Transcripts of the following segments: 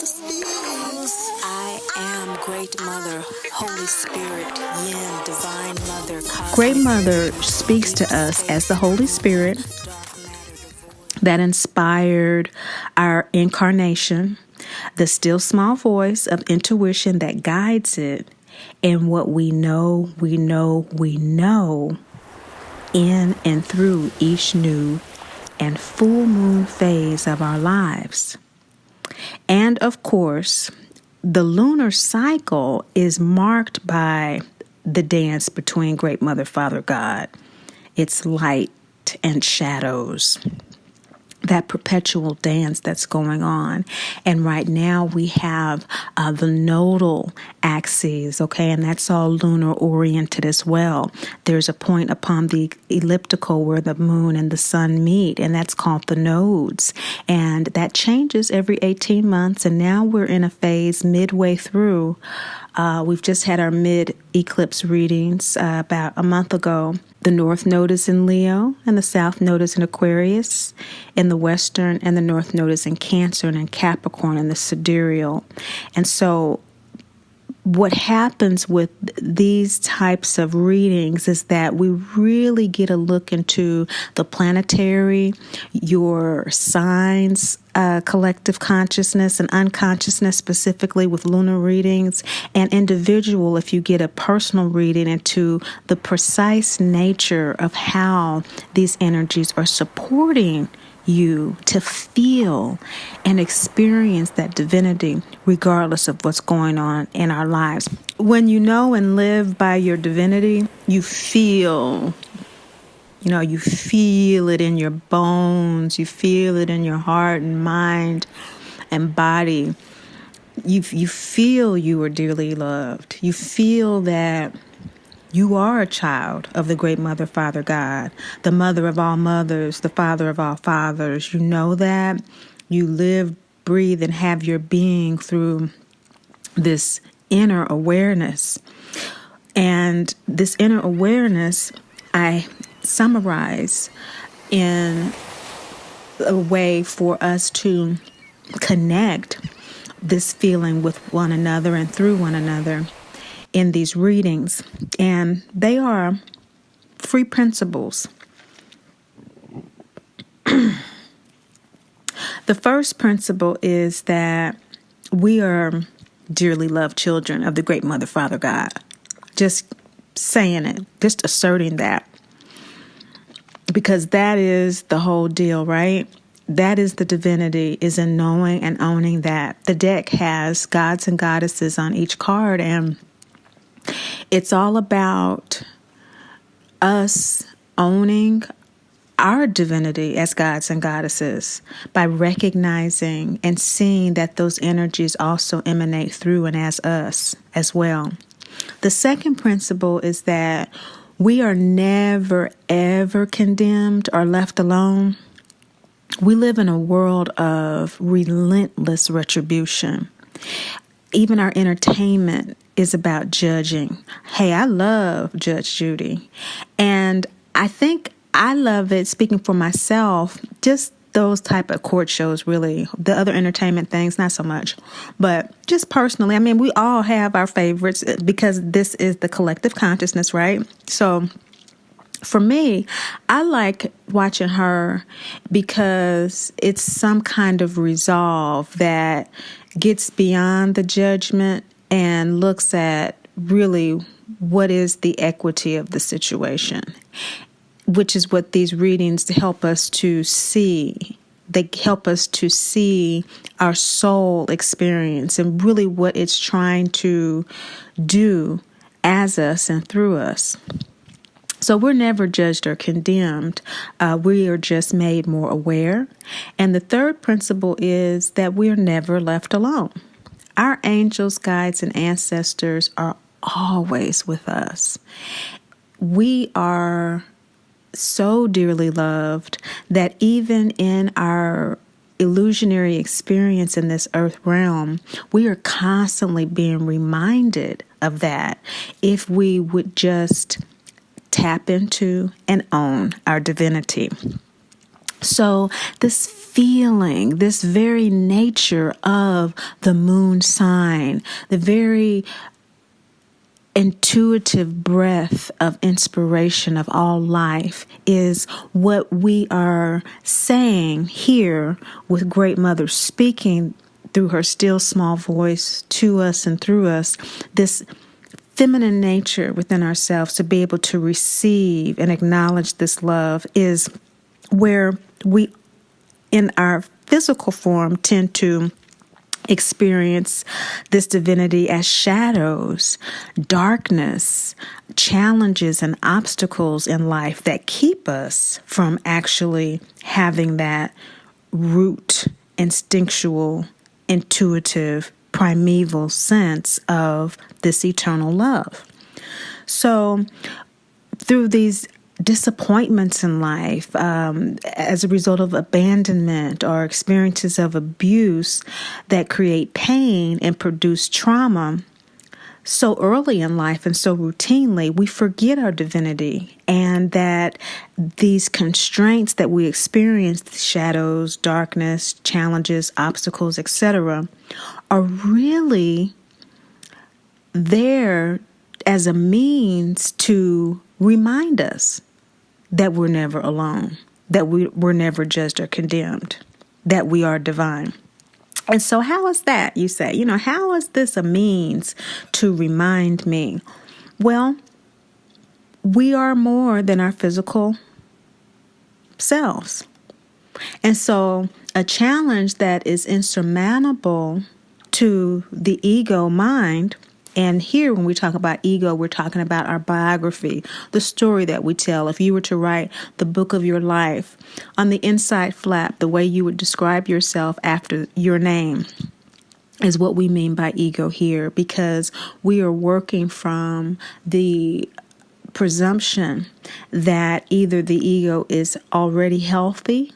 I am Great Mother, Holy Spirit, Yin, Divine Mother, Cosmic. Great Mother speaks to us as the Holy Spirit that inspired our incarnation, the still small voice of intuition that guides it, and what we know in and through each new and full moon phase of our lives. And of course, the lunar cycle is marked by the dance between Great Mother, Father God. It's light and shadows, that perpetual dance that's going on. And right now we have the nodal axes, okay, and that's all lunar oriented as well. There's a point upon the elliptical where the moon and the sun meet, and that's called the nodes. And that changes every 18 months, and now we're in a phase midway through. We've just had our mid-eclipse readings about a month ago. The North Node is in Leo, and the South Node is in Aquarius, and the Western and the North Node is in Cancer and in Capricorn and the Sidereal. And so what happens with these types of readings is that we really get a look into the planetary, your signs, collective consciousness and unconsciousness, specifically with lunar readings, and individual if you get a personal reading into the precise nature of how these energies are supporting you to feel and experience that divinity regardless of what's going on in our lives. When you know and live by your divinity, you feel it in your bones, you feel it in your heart and mind and body. You feel you are dearly loved. You feel that you are a child of the Great Mother, Father God, the mother of all mothers, the father of all fathers. You know that. You live, breathe, and have your being through this inner awareness. And this inner awareness, I summarize in a way for us to connect this feeling with one another and through one another in these readings. And they are free principles. The first principle is that we are dearly loved children of the Great Mother, Father God. Just saying it, just asserting that. Because that is the whole deal, right? That is the divinity, is in knowing and owning that. The deck has gods and goddesses on each card, and it's all about us owning our divinity as gods and goddesses by recognizing and seeing that those energies also emanate through and as us as well. The second principle is that we are never, ever condemned or left alone. We live in a world of relentless retribution. Even our entertainment is about judging. Hey, I love Judge Judy. And I think I love it, speaking for myself, just those type of court shows, really. The other entertainment things, not so much. But just personally, I mean, we all have our favorites because this is the collective consciousness, right? So for me, I like watching her because it's some kind of resolve that gets beyond the judgment and looks at really what is the equity of the situation, which is what these readings help us to see. They help us to see our soul experience and really what it's trying to do as us and through us. So we're never judged or condemned. We are just made more aware. And the third principle is that we're never left alone. Our angels, guides, and ancestors are always with us. We are so dearly loved that even in our illusionary experience in this earth realm, we are constantly being reminded of that if we would just tap into and own our divinity. So this feeling, this very nature of the moon sign, the very intuitive breath of inspiration of all life is what we are saying here with Great Mother speaking through her still small voice to us and through us, this feminine nature within ourselves to be able to receive and acknowledge this love is where we, in our physical form, tend to experience this divinity as shadows, darkness, challenges, and obstacles in life that keep us from actually having that root, instinctual, intuitive, primeval sense of this eternal love. So through these disappointments in life, as a result of abandonment or experiences of abuse that create pain and produce trauma so early in life and so routinely, we forget our divinity, and that these constraints that we experience, shadows, darkness, challenges, obstacles, etc., are really there as a means to remind us that we're never alone, that we're never judged or condemned, that we are divine. And so how is that, you say? How is this a means to remind me? Well, we are more than our physical selves. And so a challenge that is insurmountable to the ego mind. And here, when we talk about ego, we're talking about our biography, the story that we tell. If you were to write the book of your life, on the inside flap, the way you would describe yourself after your name is what we mean by ego here, because we are working from the presumption that either the ego is already healthy,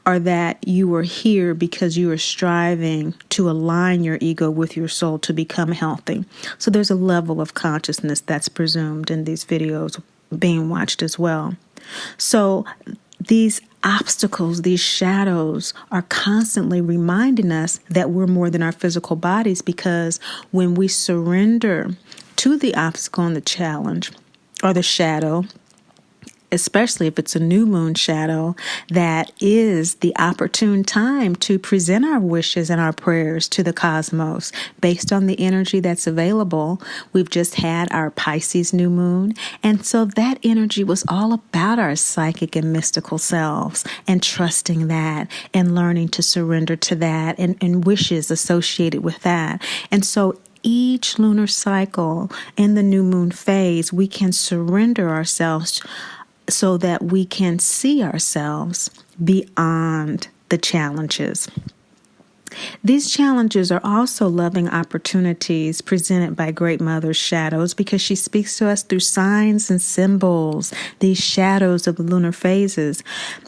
or that you are here because you are striving to align your ego with your soul to become healthy. So there's a level of consciousness that's presumed in these videos being watched as well. So these obstacles, these shadows are constantly reminding us that we're more than our physical bodies, because when we surrender to the obstacle and the challenge or the shadow, especially if it's a new moon shadow, that is the opportune time to present our wishes and our prayers to the cosmos based on the energy that's available. We've just had our Pisces new moon, and so that energy was all about our psychic and mystical selves and trusting that and learning to surrender to that and wishes associated with that. And so each lunar cycle in the new moon phase, we can surrender ourselves so that we can see ourselves beyond the challenges. These challenges are also loving opportunities presented by Great Mother's shadows, because she speaks to us through signs and symbols. These shadows of the lunar phases,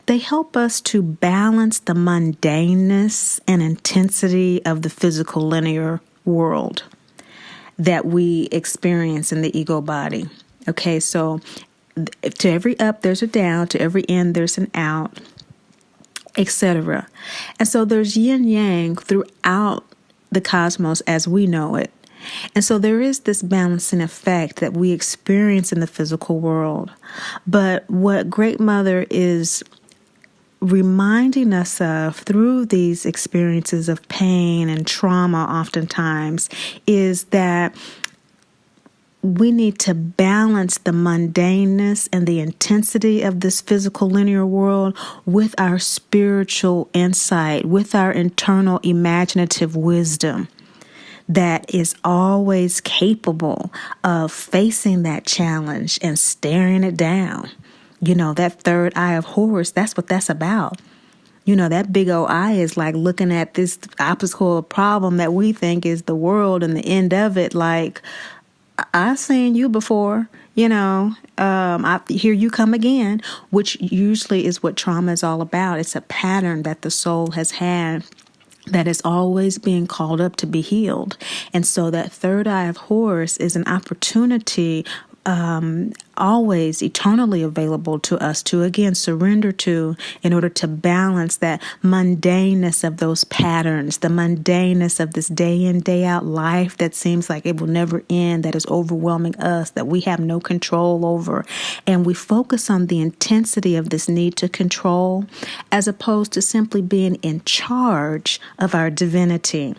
they help us to balance the mundaneness and intensity of the physical linear world that we experience in the ego body. Okay, so to every up, there's a down. To every in, there's an out, etc. And so there's yin-yang throughout the cosmos as we know it. And so there is this balancing effect that we experience in the physical world. But what Great Mother is reminding us of through these experiences of pain and trauma oftentimes is that we need to balance the mundaneness and the intensity of this physical linear world with our spiritual insight, with our internal imaginative wisdom that is always capable of facing that challenge and staring it down. That third eye of Horus, that's what that's about. That big old eye is like looking at this obstacle problem that we think is the world, and the end of it like, I've seen you before, I hear you come again, which usually is what trauma is all about. It's a pattern that the soul has had that is always being called up to be healed. And so that third eye of Horus is an opportunity always eternally available to us to, again, surrender to in order to balance that mundaneness of those patterns, the mundaneness of this day in, day out life that seems like it will never end, that is overwhelming us, that we have no control over. And we focus on the intensity of this need to control as opposed to simply being in charge of our divinity.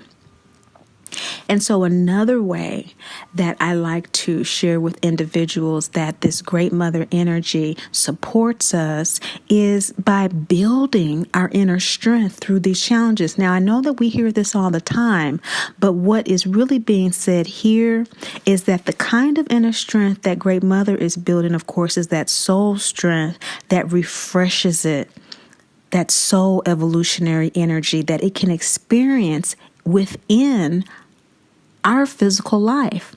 And so another way that I like to share with individuals that this great mother energy supports us is by building our inner strength through these challenges. Now, I know that we hear this all the time, but what is really being said here is that the kind of inner strength that great mother is building, of course, is that soul strength that refreshes it, that soul evolutionary energy that it can experience within our physical life.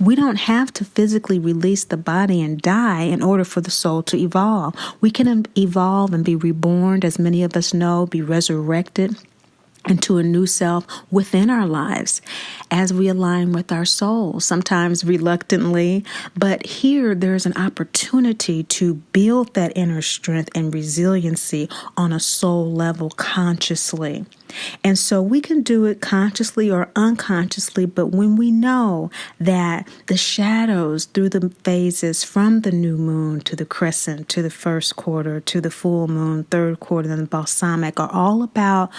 We don't have to physically release the body and die in order for the soul to evolve. We can evolve and be reborn, as many of us know, be resurrected into a new self within our lives as we align with our soul, sometimes reluctantly. But here there's an opportunity to build that inner strength and resiliency on a soul level consciously. And so we can do it consciously or unconsciously, but when we know that the shadows through the phases from the new moon to the crescent, to the first quarter, to the full moon, third quarter, and the balsamic are all about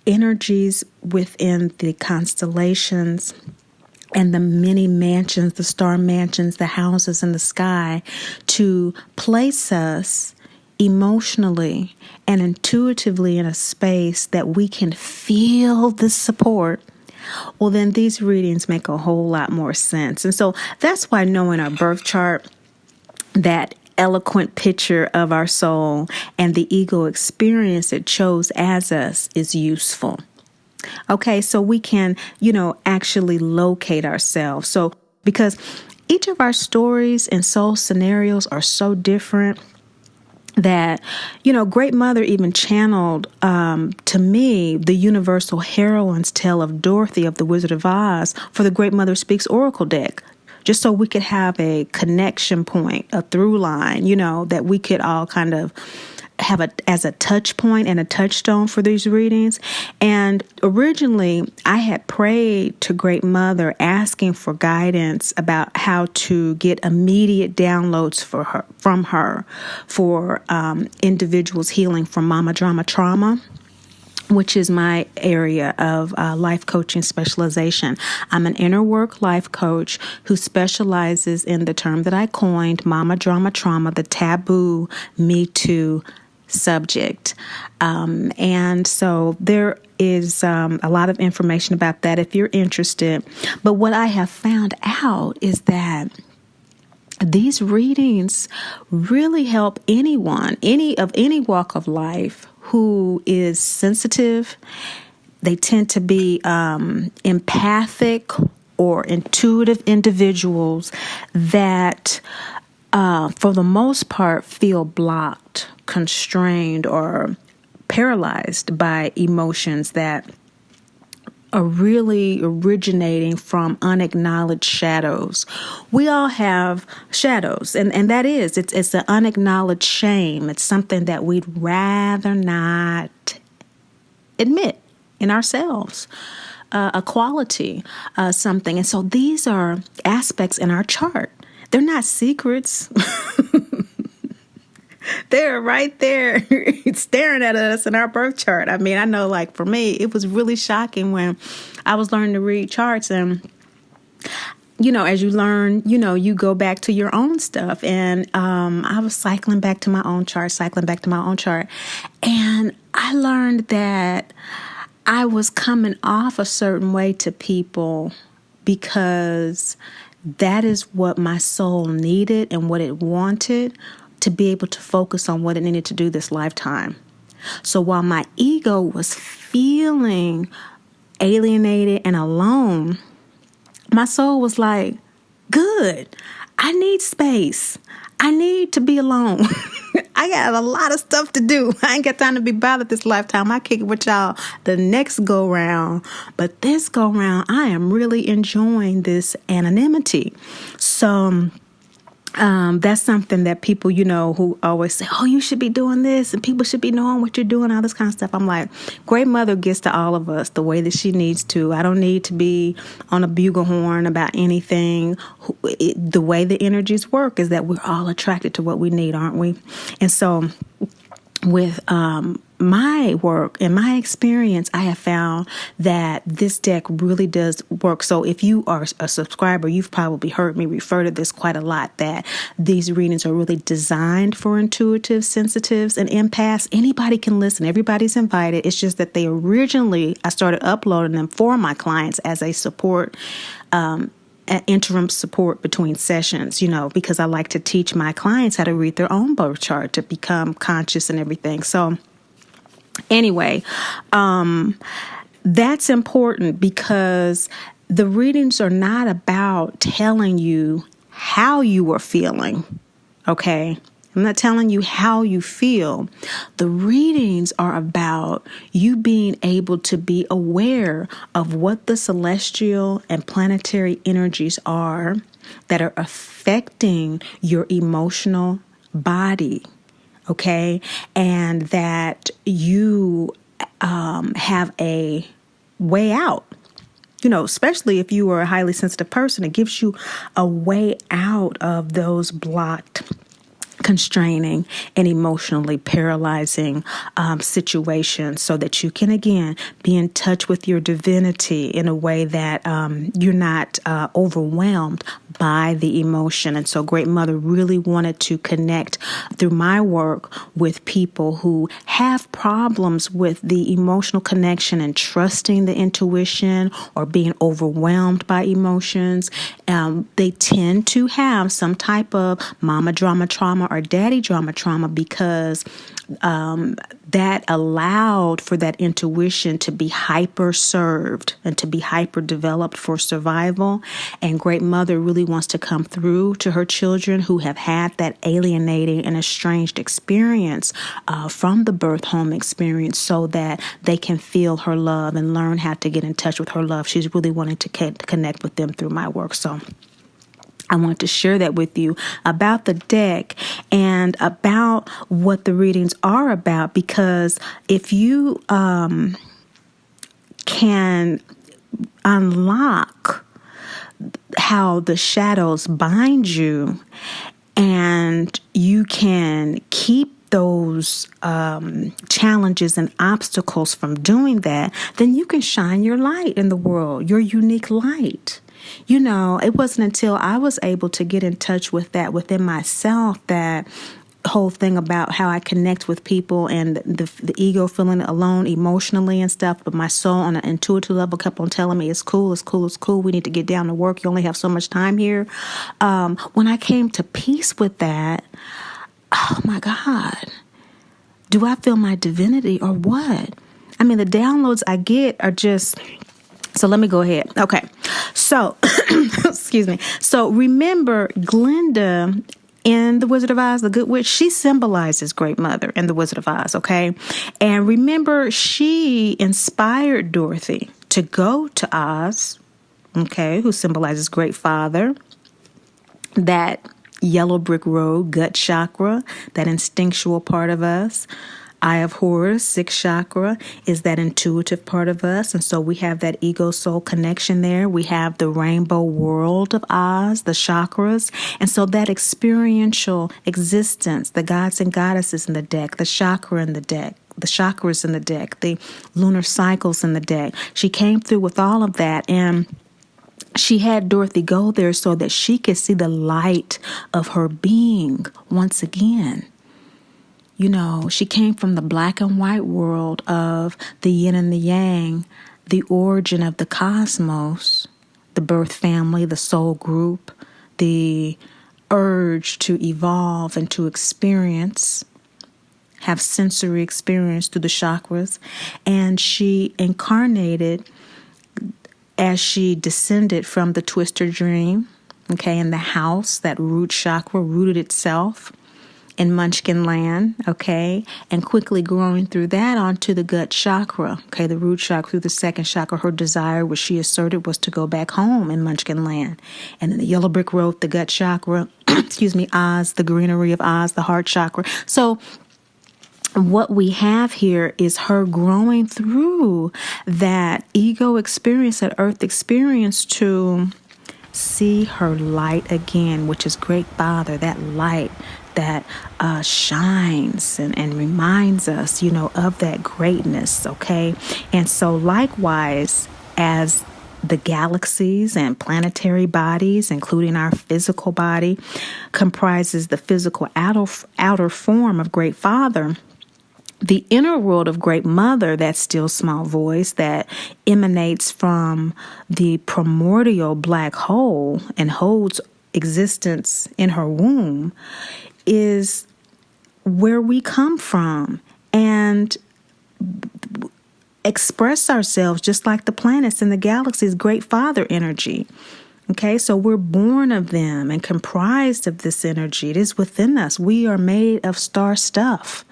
energies within the constellations and the many mansions, the star mansions, the houses in the sky, to place us emotionally and intuitively in a space that we can feel the support, well, then these readings make a whole lot more sense. And so that's why knowing our birth chart, that eloquent picture of our soul and the ego experience it chose as us, is useful. Okay, so we can, actually locate ourselves. So because each of our stories and soul scenarios are so different that, Great Mother even channeled to me the universal heroine's tale of Dorothy of the Wizard of Oz for the Great Mother Speaks Oracle deck, just so we could have a connection point, a through line, that we could all kind of have as a touch point and a touchstone for these readings. And originally I had prayed to Great Mother asking for guidance about how to get immediate downloads from her for individuals healing from mama drama trauma, which is my area of life coaching specialization. I'm an inner work life coach who specializes in the term that I coined, mama drama trauma, the taboo Me Too subject. And so there is a lot of information about that if you're interested. But what I have found out is that these readings really help anyone, any walk of life who is sensitive. They tend to be empathic or intuitive individuals that, for the most part, feel blocked, constrained, or paralyzed by emotions that are really originating from unacknowledged shadows. We all have shadows, and that is, it's an unacknowledged shame. It's something that we'd rather not admit in ourselves, a quality, something. And so these are aspects in our chart. They're not secrets. They're right there staring at us in our birth chart. I mean, I know, like, for me, it was really shocking when I was learning to read charts. And, as you learn, you go back to your own stuff. And I was cycling back to my own chart. And I learned that I was coming off a certain way to people because that is what my soul needed and what it wanted to be able to focus on what it needed to do this lifetime. So while my ego was feeling alienated and alone, my soul was like, good, I need space. I need to be alone. I got a lot of stuff to do. I ain't got time to be bothered this lifetime. I kick it with y'all the next go round. But this go round, I am really enjoying this anonymity. So That's something that people, who always say, oh, you should be doing this and people should be knowing what you're doing, all this kind of stuff. I'm like, Great Mother gets to all of us the way that she needs to. I don't need to be on a buglehorn about anything. The way the energies work is that we're all attracted to what we need, aren't we? And so with my work and my experience, I have found that this deck really does work. So if you are a subscriber, you've probably heard me refer to this quite a lot, that these readings are really designed for intuitives, sensitives, and empaths. Anybody can listen. Everybody's invited. It's just that I started uploading them for my clients as a support, interim support between sessions, because I like to teach my clients how to read their own birth chart to become conscious and everything. So anyway, that's important because the readings are not about telling you how you are feeling, okay? I'm not telling you how you feel. The readings are about you being able to be aware of what the celestial and planetary energies are that are affecting your emotional body, okay? And that you have a way out. Especially if you are a highly sensitive person, it gives you a way out of those blocked, constraining, and emotionally paralyzing situations, so that you can again be in touch with your divinity in a way that you're not overwhelmed by the emotion. And so Great Mother really wanted to connect through my work with people who have problems with the emotional connection and trusting the intuition or being overwhelmed by emotions. They tend to have some type of mama drama trauma or daddy drama trauma because that allowed for that intuition to be hyper served and to be hyper developed for survival. And Great Mother really wants to come through to her children who have had that alienating and estranged experience from the birth home experience, so that they can feel her love and learn how to get in touch with her love. She's really wanting to connect with them through my work. So I want to share that with you about the deck and about what the readings are about, because if you can unlock how the shadows bind you, and you can keep those challenges and obstacles from doing that, then you can shine your light in the world, your unique light. It wasn't until I was able to get in touch with that within myself, that whole thing about how I connect with people and the ego feeling alone emotionally and stuff, but my soul on an intuitive level kept on telling me it's cool, it's cool, it's cool. We need to get down to work. You only have so much time here. When I came to peace with that, oh my God, do I feel my divinity or what? I mean, the downloads I get are just... So let me go ahead. Okay. So, excuse me. So remember, Glinda in The Wizard of Oz, the Good Witch, she symbolizes Great Mother in The Wizard of Oz, okay? And remember, she inspired Dorothy to go to Oz, okay, who symbolizes Great Father, that yellow brick road, gut chakra, that instinctual part of us. Eye of Horus, sixth chakra, is that intuitive part of us. And so we have that ego-soul connection there. We have the rainbow world of Oz, the chakras. And so that experiential existence, the gods and goddesses in the deck, the chakra in the deck, the chakras in the deck, the lunar cycles in the deck. She came through with all of that, and she had Dorothy go there so that she could see the light of her being once again. She came from the black and white world of the yin and the yang, the origin of the cosmos, the birth family, the soul group, the urge to evolve and to experience, have sensory experience through the chakras. And she incarnated as she descended from the twister dream, okay, in the house, that root chakra rooted itself in Munchkin land, okay, and quickly growing through that onto the gut chakra, okay, the root chakra through the second chakra. Her desire, which she asserted, was to go back home in Munchkin land. And in the yellow brick road, the gut chakra, excuse me, Oz, the greenery of Oz, the heart chakra. So what we have here is her growing through that ego experience, that earth experience, to see her light again, which is Great Father, that light that shines and reminds us, of that greatness, okay? And so likewise, as the galaxies and planetary bodies, including our physical body, comprises the physical outer form of Great Father, the inner world of Great Mother, that still small voice that emanates from the primordial black hole and holds existence in her womb, is where we come from and express ourselves just like the planets and the galaxies, Great Father energy. Okay, so we're born of them and comprised of this energy. It is within us. We are made of star stuff.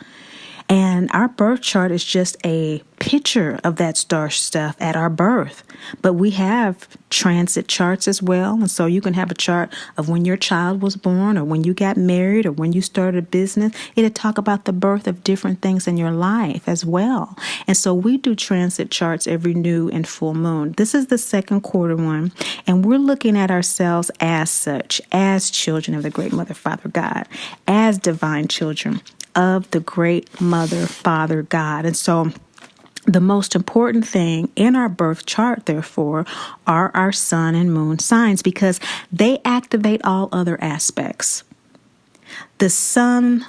And our birth chart is just a picture of that star stuff at our birth. But we have transit charts as well. And so you can have a chart of when your child was born or when you got married or when you started a business. It'll talk about the birth of different things in your life as well. And so we do transit charts every new and full moon. This is the second quarter one. And we're looking at ourselves as such, as children of the Great Mother, Father, God, as divine children of the Great Mother, Father, God. And so the most important thing in our birth chart, therefore, are our sun and moon signs, because they activate all other aspects. The sun,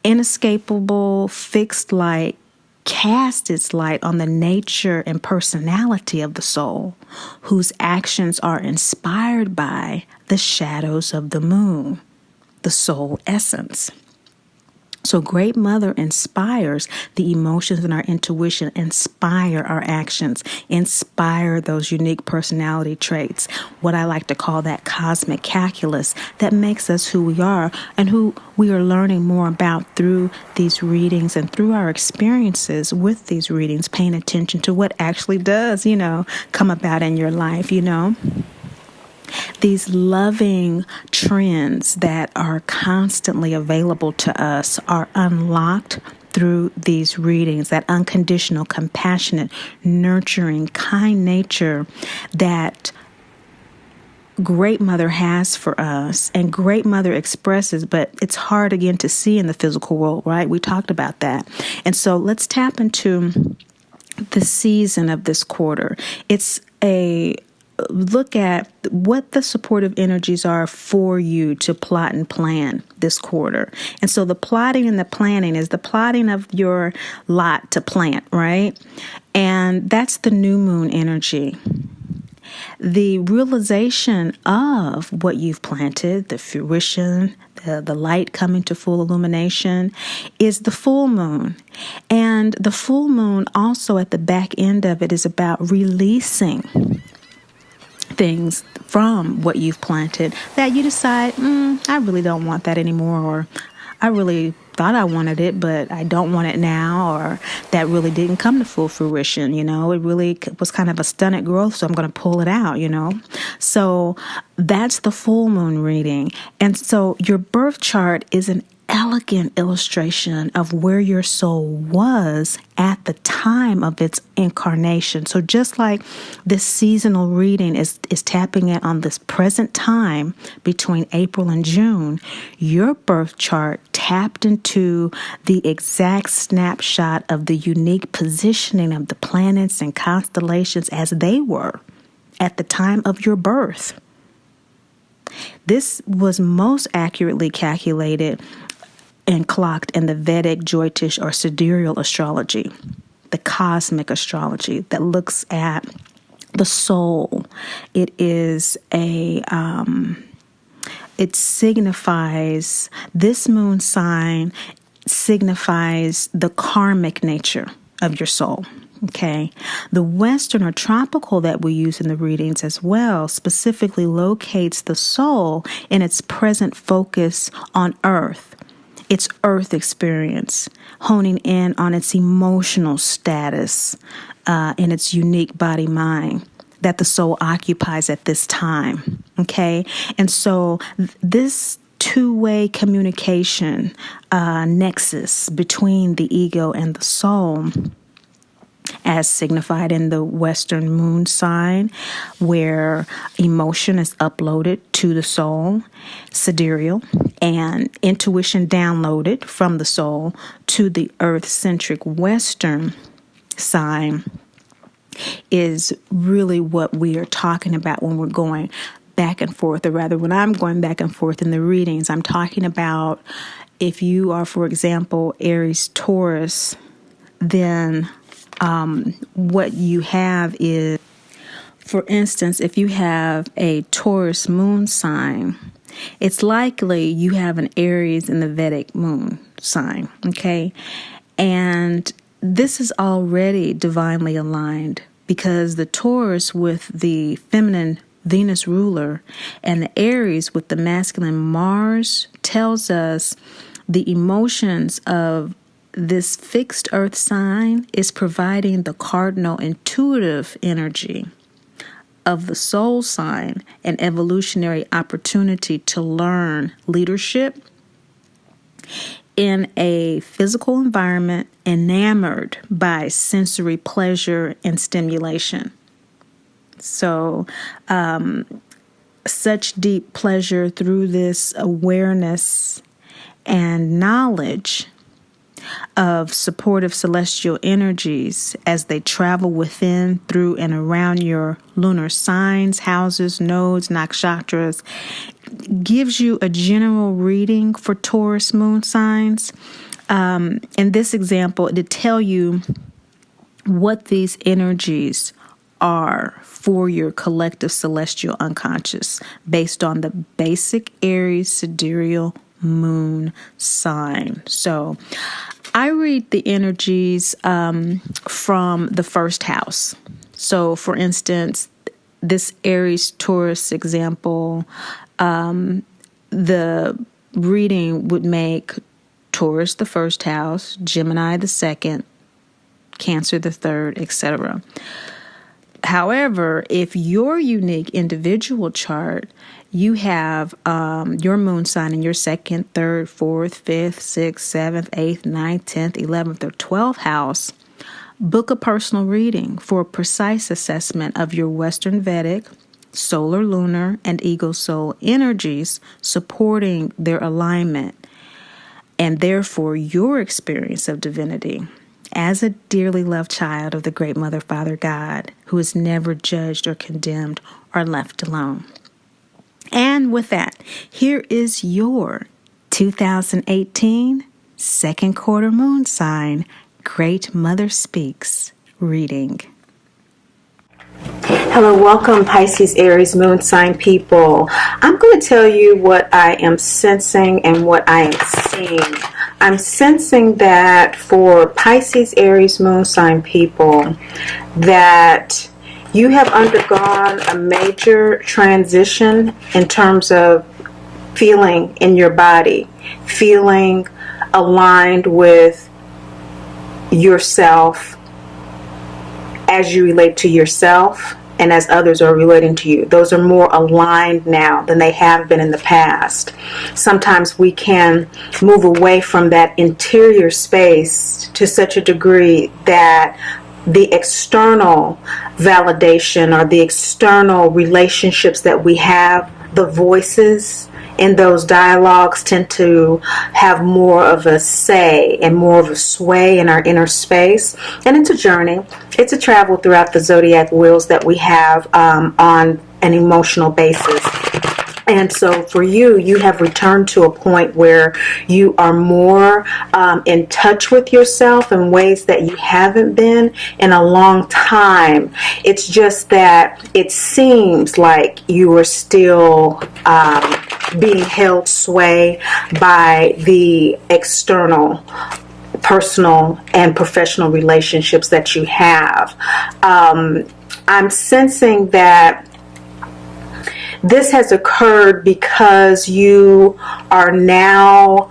inescapable, fixed light, casts its light on the nature and personality of the soul, whose actions are inspired by the shadows of the moon, the soul essence. So Great Mother inspires the emotions and our intuition, inspire our actions, inspire those unique personality traits, what I like to call that cosmic calculus that makes us who we are and who we are learning more about through these readings and through our experiences with these readings, paying attention to what actually does, come about in your life, These loving trends that are constantly available to us are unlocked through these readings, that unconditional, compassionate, nurturing, kind nature that Great Mother has for us and Great Mother expresses, but it's hard again to see in the physical world, right? We talked about that. And so let's tap into the season of this quarter. It's a look at what the supportive energies are for you to plot and plan this quarter. And so the plotting and the planning is the plotting of your lot to plant, right? And that's the new moon energy. The realization of what you've planted, the fruition, the light coming to full illumination, is the full moon. And the full moon also at the back end of it is about releasing things from what you've planted that you decide, I really don't want that anymore, or I really thought I wanted it, but I don't want it now, or that really didn't come to full fruition, it really was kind of a stunted growth, so I'm going to pull it out, So that's the full moon reading. And so your birth chart is an elegant illustration of where your soul was at the time of its incarnation. So just like this seasonal reading is tapping in on this present time between April and June, your birth chart tapped into the exact snapshot of the unique positioning of the planets and constellations as they were at the time of your birth. This was most accurately calculated and clocked in the VEDIC, Jyotish, or Sidereal astrology, the cosmic astrology that looks at the soul. It is it signifies, this moon sign signifies the karmic nature of your soul. Okay. The Western or tropical that we use in the readings as well specifically locates the soul in its present focus on Earth. its earth experience, honing in on its emotional status and its unique body mind that the soul occupies at this time. Okay? And so this two-way communication nexus between the ego and the soul, as signified in the Western moon sign, where emotion is uploaded to the soul, sidereal, and intuition downloaded from the soul to the earth-centric Western sign, is really what we are talking about when we're going back and forth, or rather when I'm going back and forth in the readings. I'm talking about if you are, for example, Aries Taurus, then what you have is, for instance, if you have a Taurus moon sign, it's likely you have an Aries in the VEDIC moon sign, okay? And this is already divinely aligned because the Taurus with the feminine Venus ruler and the Aries with the masculine Mars tells us the emotions of this fixed earth sign is providing the cardinal intuitive energy of the soul sign, an evolutionary opportunity to learn leadership in a physical environment enamored by sensory pleasure and stimulation. So, such deep pleasure through this awareness and knowledge of supportive celestial energies as they travel within, through, and around your lunar signs, houses, nodes, nakshatras, gives you a general reading for Taurus moon signs. In this example, to tell you what these energies are for your collective celestial unconscious based on the basic Aries sidereal moon sign. So I read the energies from the first house. So, for instance, this Aries Taurus example, the reading would make Taurus the first house, Gemini the second, Cancer the third, etc. However, if your unique individual chart, you have your moon sign in your second, third, fourth, fifth, sixth, seventh, eighth, ninth, 10th, 11th, or 12th house, book a personal reading for a precise assessment of your Western Vedic, solar, lunar, and ego soul energies supporting their alignment, and therefore your experience of divinity as a dearly loved child of the great Mother, Father, God, who is never judged or condemned or left alone. And with that, here is your 2018 second quarter moon sign, Great Mother Speaks reading. Hello, welcome Pisces, Aries, moon sign people. I'm going to tell you what I am sensing and what I am seeing. I'm sensing that for Pisces, Aries, moon sign people, that you have undergone a major transition in terms of feeling in your body, feeling aligned with yourself as you relate to yourself and as others are relating to you. Those are more aligned now than they have been in the past. Sometimes we can move away from that interior space to such a degree that the external validation or the external relationships that we have, the voices in those dialogues tend to have more of a say and more of a sway in our inner space. And it's a journey. It's a travel throughout the zodiac wheels that we have on an emotional basis. And so for you, you have returned to a point where you are more in touch with yourself in ways that you haven't been in a long time. It's just that it seems like you are still being held sway by the external personal and professional relationships that you have. I'm sensing that this has occurred because you are now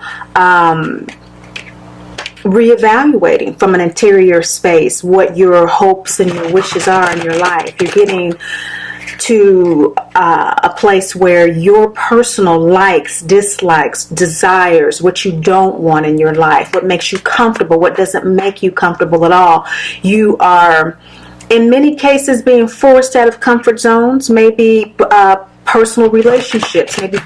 reevaluating from an interior space what your hopes and your wishes are in your life. You're getting to a place where your personal likes, dislikes, desires, what you don't want in your life, what makes you comfortable, what doesn't make you comfortable at all. You are, in many cases, being forced out of comfort zones, maybe personal relationships that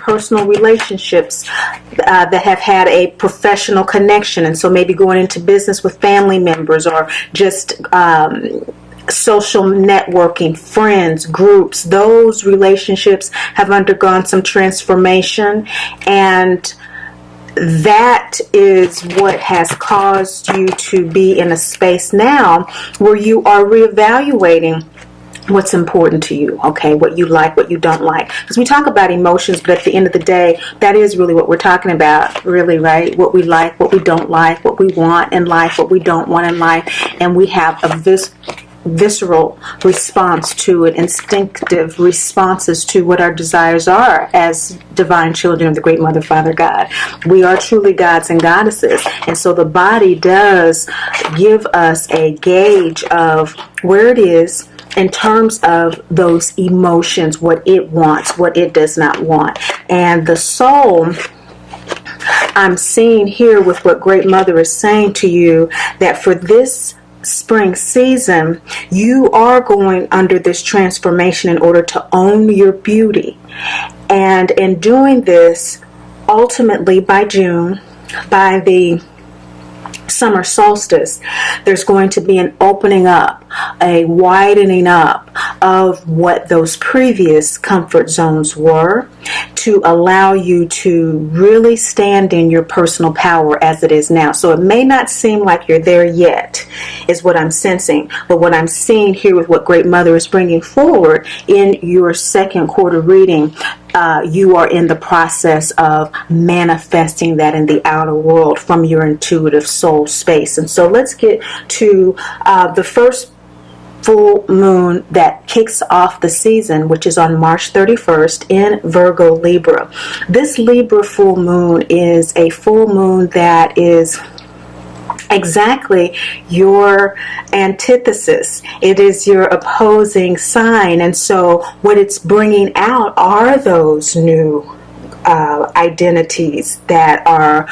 have had a professional connection, and so maybe going into business with family members, or just social networking, friends, groups. Those relationships have undergone some transformation, and that is what has caused you to be in a space now where you are reevaluating what's important to you, okay, what you like, what you don't like. Because we talk about emotions, but at the end of the day, that is really what we're talking about, really, right? What we like, what we don't like, what we want in life, what we don't want in life. And we have a visceral response to it, instinctive responses to what our desires are as divine children of the great Mother, Father, God. We are truly gods and goddesses, and so the body does give us a gauge of where it is in terms of those emotions, what it wants, what it does not want. And the soul, I'm seeing here with what Great Mother is saying to you, that for this spring season, you are going under this transformation in order to own your beauty. And in doing this, ultimately by June, by the summer solstice, there's going to be an opening up, a widening up of what those previous comfort zones were, to allow you to really stand in your personal power as it is now. So it may not seem like you're there yet, is what I'm sensing, but what I'm seeing here with what Great Mother is bringing forward in your second quarter reading, you are in the process of manifesting that in the outer world from your intuitive soul space. And so let's get to the first full moon that kicks off the season, which is on March 31st in Virgo Libra. This Libra full moon is a full moon that is exactly your antithesis. It is your opposing sign, and so what it's bringing out are those new identities that are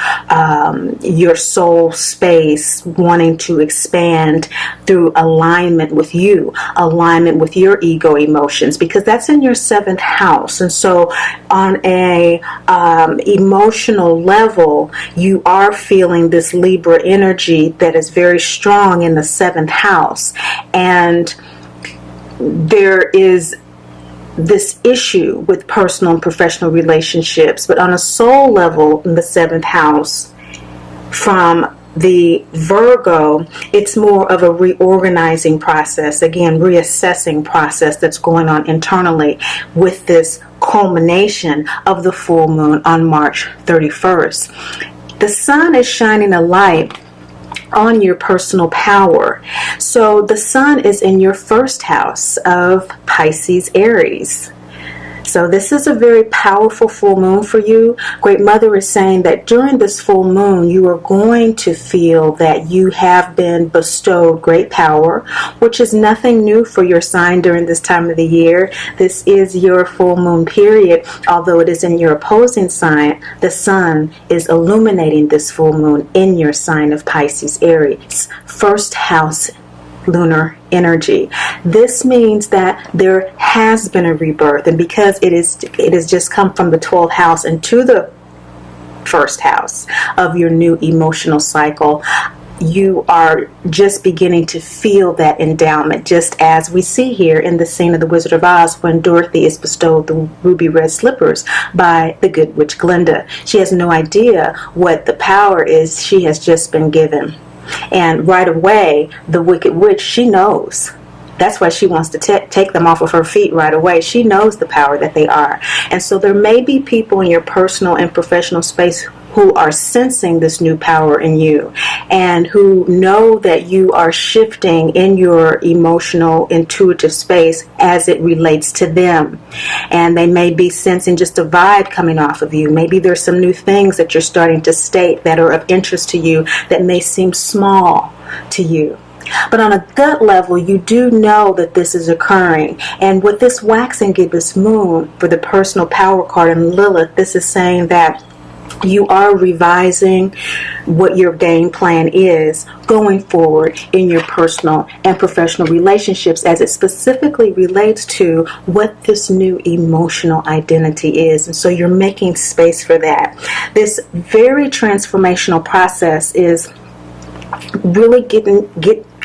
your soul space wanting to expand through alignment with you, alignment with your ego emotions, because that's in your seventh house. And so on a emotional level, you are feeling this Libra energy that is very strong in the seventh house, and there is this issue with personal and professional relationships, but on a soul level in the seventh house, from the Virgo, it's more of a reorganizing process, again, reassessing process that's going on internally with this culmination of the full moon on March 31st. The sun is shining a light on your personal power. So the sun is in your first house of Pisces, Aries. So this is a very powerful full moon for you. Great Mother is saying that during this full moon, you are going to feel that you have been bestowed great power, which is nothing new for your sign during this time of the year. This is your full moon period. Although it is in your opposing sign, the sun is illuminating this full moon in your sign of Pisces, Aries, first house lunar energy. This means that there has been a rebirth, and because it has just come from the 12th house into the first house of your new emotional cycle, you are just beginning to feel that endowment, just as we see here in the scene of The Wizard of Oz when Dorothy is bestowed the ruby red slippers by the good witch Glinda. She has no idea what the power is she has just been given. And right away, the wicked witch, she knows. That's why she wants to take them off of her feet right away. She knows the power that they are. And so there may be people in your personal and professional space who are sensing this new power in you and who know that you are shifting in your emotional, intuitive space as it relates to them. And they may be sensing just a vibe coming off of you. Maybe there's some new things that you're starting to state that are of interest to you that may seem small to you. But on a gut level, you do know that this is occurring. And with this waxing gibbous moon for the personal power card in Lilith, this is saying that you are revising what your game plan is going forward in your personal and professional relationships as it specifically relates to what this new emotional identity is. And so you're making space for that. This very transformational process is really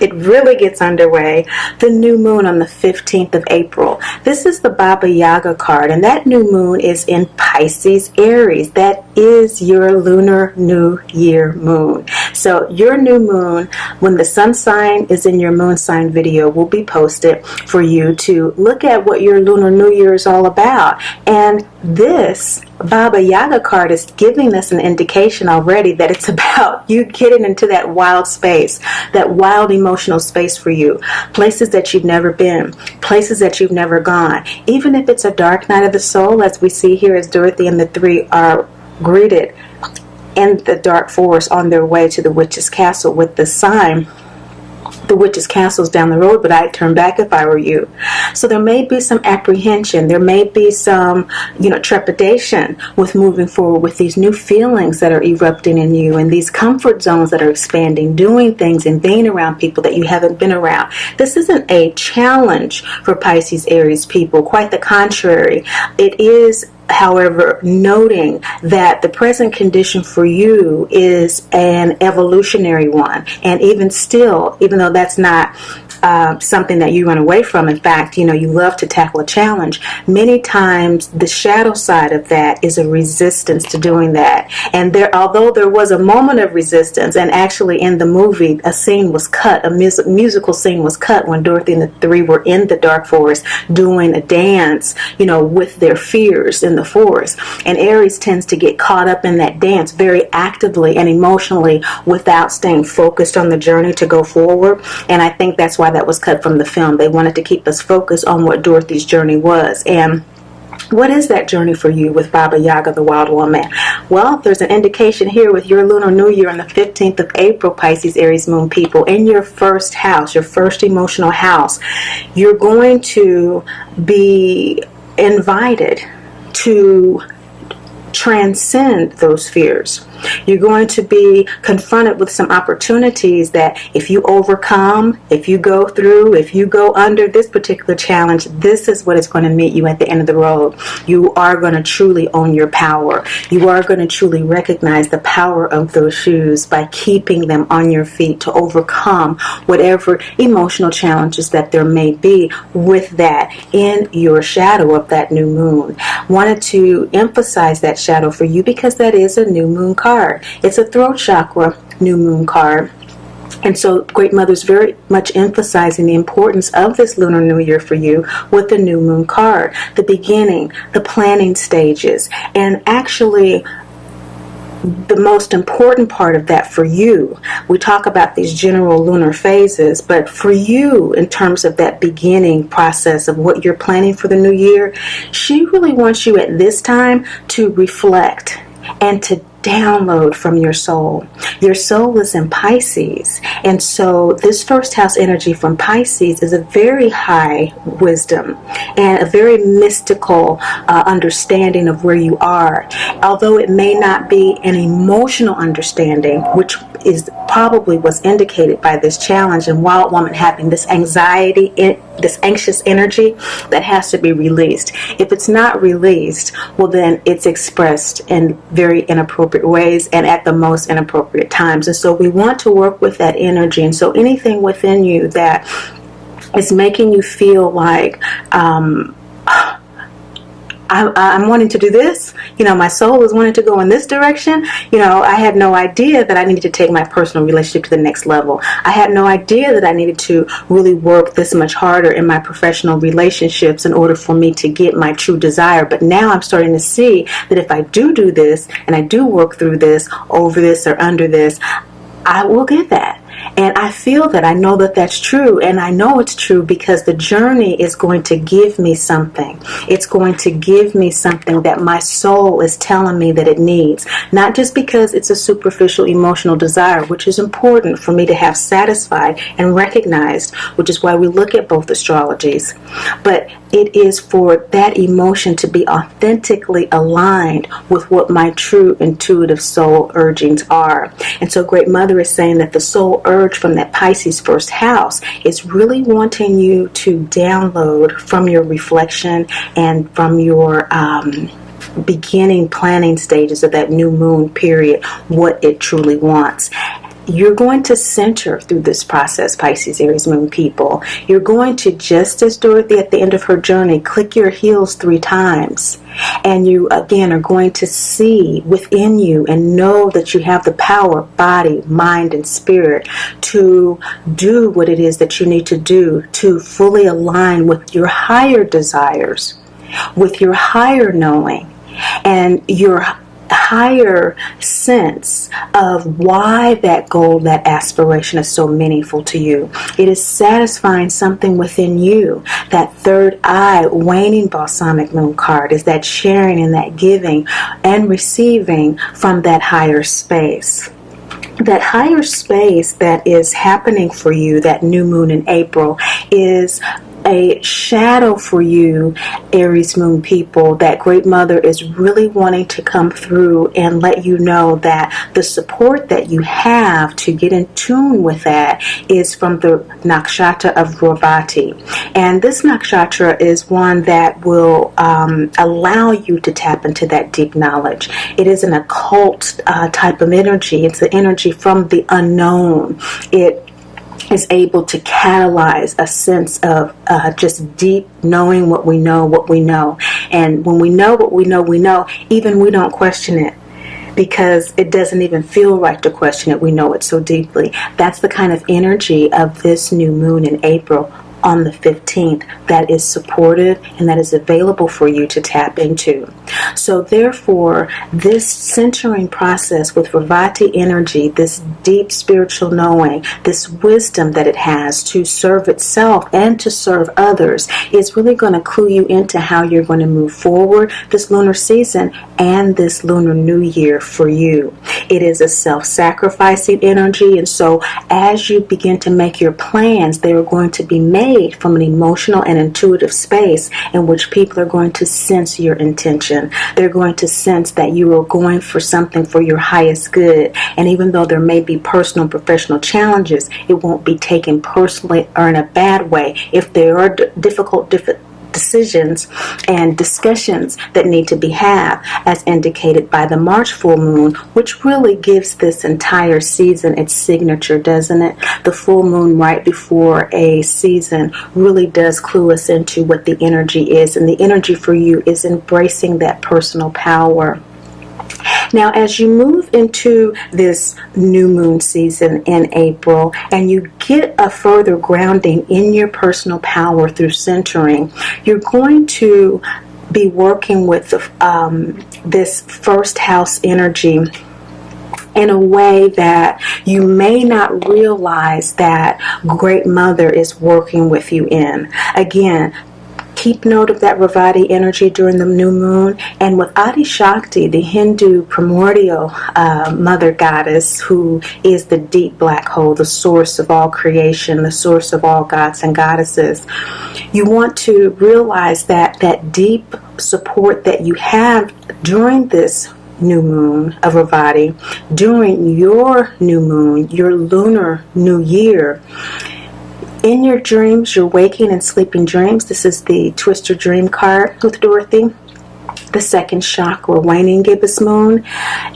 it really gets underway the new moon on the 15th of April. This is the Baba Yaga card, and that new moon is in Pisces, Aries. That is your lunar new year moon. So your new moon, when the sun sign is in your moon sign video, will be posted for you to look at what your lunar new year is all about. And this Baba Yaga card is giving us an indication already that it's about you getting into that wild space, that wild emotional space for you. Places that you've never been, places that you've never gone. Even if it's a dark night of the soul, as we see here as Dorothy and the three are greeted in the dark forest on their way to the witch's castle with the sign, the witch's castle's down the road, but I'd turn back if I were you. So there may be some apprehension, there may be some, trepidation with moving forward with these new feelings that are erupting in you and these comfort zones that are expanding, doing things and being around people that you haven't been around. This isn't a challenge for Pisces, Aries people. Quite the contrary. It is, however, noting that the present condition for you is an evolutionary one. And even still, even though that's not something that you run away from, in fact, you love to tackle a challenge, many times the shadow side of that is a resistance to doing that. And although there was a moment of resistance, and actually in the movie a scene was cut, a musical scene was cut when Dorothy and the three were in the dark forest doing a dance, with their fears in the forest. And Aries tends to get caught up in that dance very actively and emotionally without staying focused on the journey to go forward. And I think that's why that was cut from the film. They wanted to keep us focused on what Dorothy's journey was. And what is that journey for you with Baba Yaga, the Wild Woman? Well, there's an indication here with your lunar new year on the 15th of April, Pisces, Aries, Moon people, in your first house, your first emotional house. You're going to be invited to transcend those fears. You're going to be confronted with some opportunities that if you overcome, if you go through, if you go under this particular challenge, this is what is going to meet you at the end of the road. You are going to truly own your power. You are going to truly recognize the power of those shoes by keeping them on your feet to overcome whatever emotional challenges that there may be with that in your shadow of that new moon. Wanted to emphasize that shadow for you because that is a new moon card. It's a throat chakra new moon card. And so Great Mother's very much emphasizing the importance of this lunar new year for you with the new moon card. The beginning, the planning stages, and actually the most important part of that for you. We talk about these general lunar phases, but for you, in terms of that beginning process of what you're planning for the new year, she really wants you at this time to reflect and to download from your soul. Your soul is in Pisces, and so this first house energy from Pisces is a very high wisdom and a very mystical understanding of where you are. Although it may not be an emotional understanding, which is probably what's indicated by this challenge and Wild Woman having this anxiety, this anxious energy that has to be released. If it's not released, well then it's expressed in very inappropriate ways and at the most inappropriate times. And so we want to work with that energy. And so anything within you that is making you feel like I'm wanting to do this. My soul is wanting to go in this direction. I had no idea that I needed to take my personal relationship to the next level. I had no idea that I needed to really work this much harder in my professional relationships in order for me to get my true desire. But now I'm starting to see that if I do this and I do work through this, over this, or under this, I will get that. And I feel that. I know that that's true. And I know it's true because the journey is going to give me something. It's going to give me something that my soul is telling me that it needs. Not just because it's a superficial emotional desire, which is important for me to have satisfied and recognized, which is why we look at both astrologies. But it is for that emotion to be authentically aligned with what my true intuitive soul urgings are. And so Great Mother is saying that the soul urge from that Pisces first house is really wanting you to download from your reflection and from your beginning planning stages of that new moon period what it truly wants. You're going to center through this process, Pisces, Aries, Moon people. You're going to, just as Dorothy at the end of her journey, click your heels 3 times. And you, again, are going to see within you and know that you have the power, body, mind, and spirit to do what it is that you need to do to fully align with your higher desires, with your higher knowing, and your higher sense of why that goal, that aspiration is so meaningful to you. It is satisfying something within you. That third eye waning balsamic moon card is that sharing and that giving and receiving from that higher space. That higher space that is happening for you, that new moon in April, is a shadow for you, Aries Moon people. That Great Mother is really wanting to come through and let you know that the support that you have to get in tune with that is from the nakshatra of Revati. And this nakshatra is one that will allow you to tap into that deep knowledge. It is an occult type of energy. It's the energy from the unknown. It is able to catalyze a sense of just deep knowing what we know. And when we know what we know, even we don't question it, because it doesn't even feel right to question it. We know it so deeply. That's the kind of energy of this new moon in April on the 15th that is supportive and that is available for you to tap into. So therefore, this centering process with Revati energy, this deep spiritual knowing, this wisdom that it has to serve itself and to serve others, is really going to clue you into how you're going to move forward this lunar season and this lunar new year for you. It is a self-sacrificing energy, and so as you begin to make your plans, they are going to be made from an emotional and intuitive space in which people are going to sense your intention. They're going to sense that you are going for something for your highest good. And even though there may be personal and professional challenges, it won't be taken personally or in a bad way. If there are difficult decisions and discussions that need to be had, as indicated by the March full moon, which really gives this entire season its signature, doesn't it? The full moon right before a season really does clue us into what the energy is, and the energy for you is embracing that personal power. Now, as you move into this new moon season in April and you get a further grounding in your personal power through centering, you're going to be working with this first house energy in a way that you may not realize that Great Mother is working with you in. Again, keep note of that Revati energy during the new moon. And with Adi Shakti, the Hindu primordial mother goddess, who is the deep black hole, the source of all creation, the source of all gods and goddesses, you want to realize that that deep support that you have during this new moon of Revati, during your new moon, your lunar new year, in your dreams, your waking and sleeping dreams. This is the Twister Dream card with Dorothy. The second chakra, waning gibbous moon,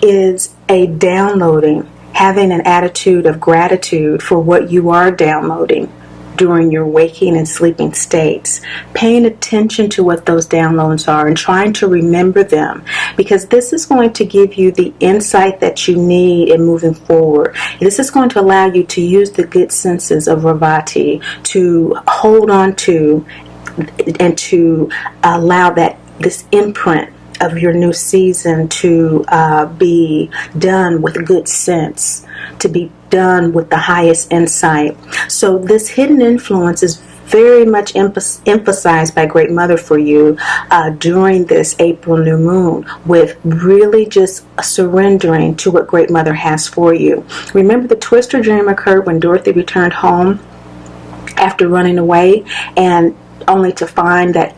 is a downloading, having an attitude of gratitude for what you are downloading. during your waking and sleeping states, paying attention to what those downloads are and trying to remember them, because this is going to give you the insight that you need in moving forward. This is going to allow you to use the good senses of Ravati to hold on to and to allow this imprint of your new season to be done with good sense, to be done with the highest insight. So this hidden influence is very much emphasized by Great Mother for you during this April new moon, with really just surrendering to what Great Mother has for you. Remember, the twister dream occurred when Dorothy returned home after running away, and only to find that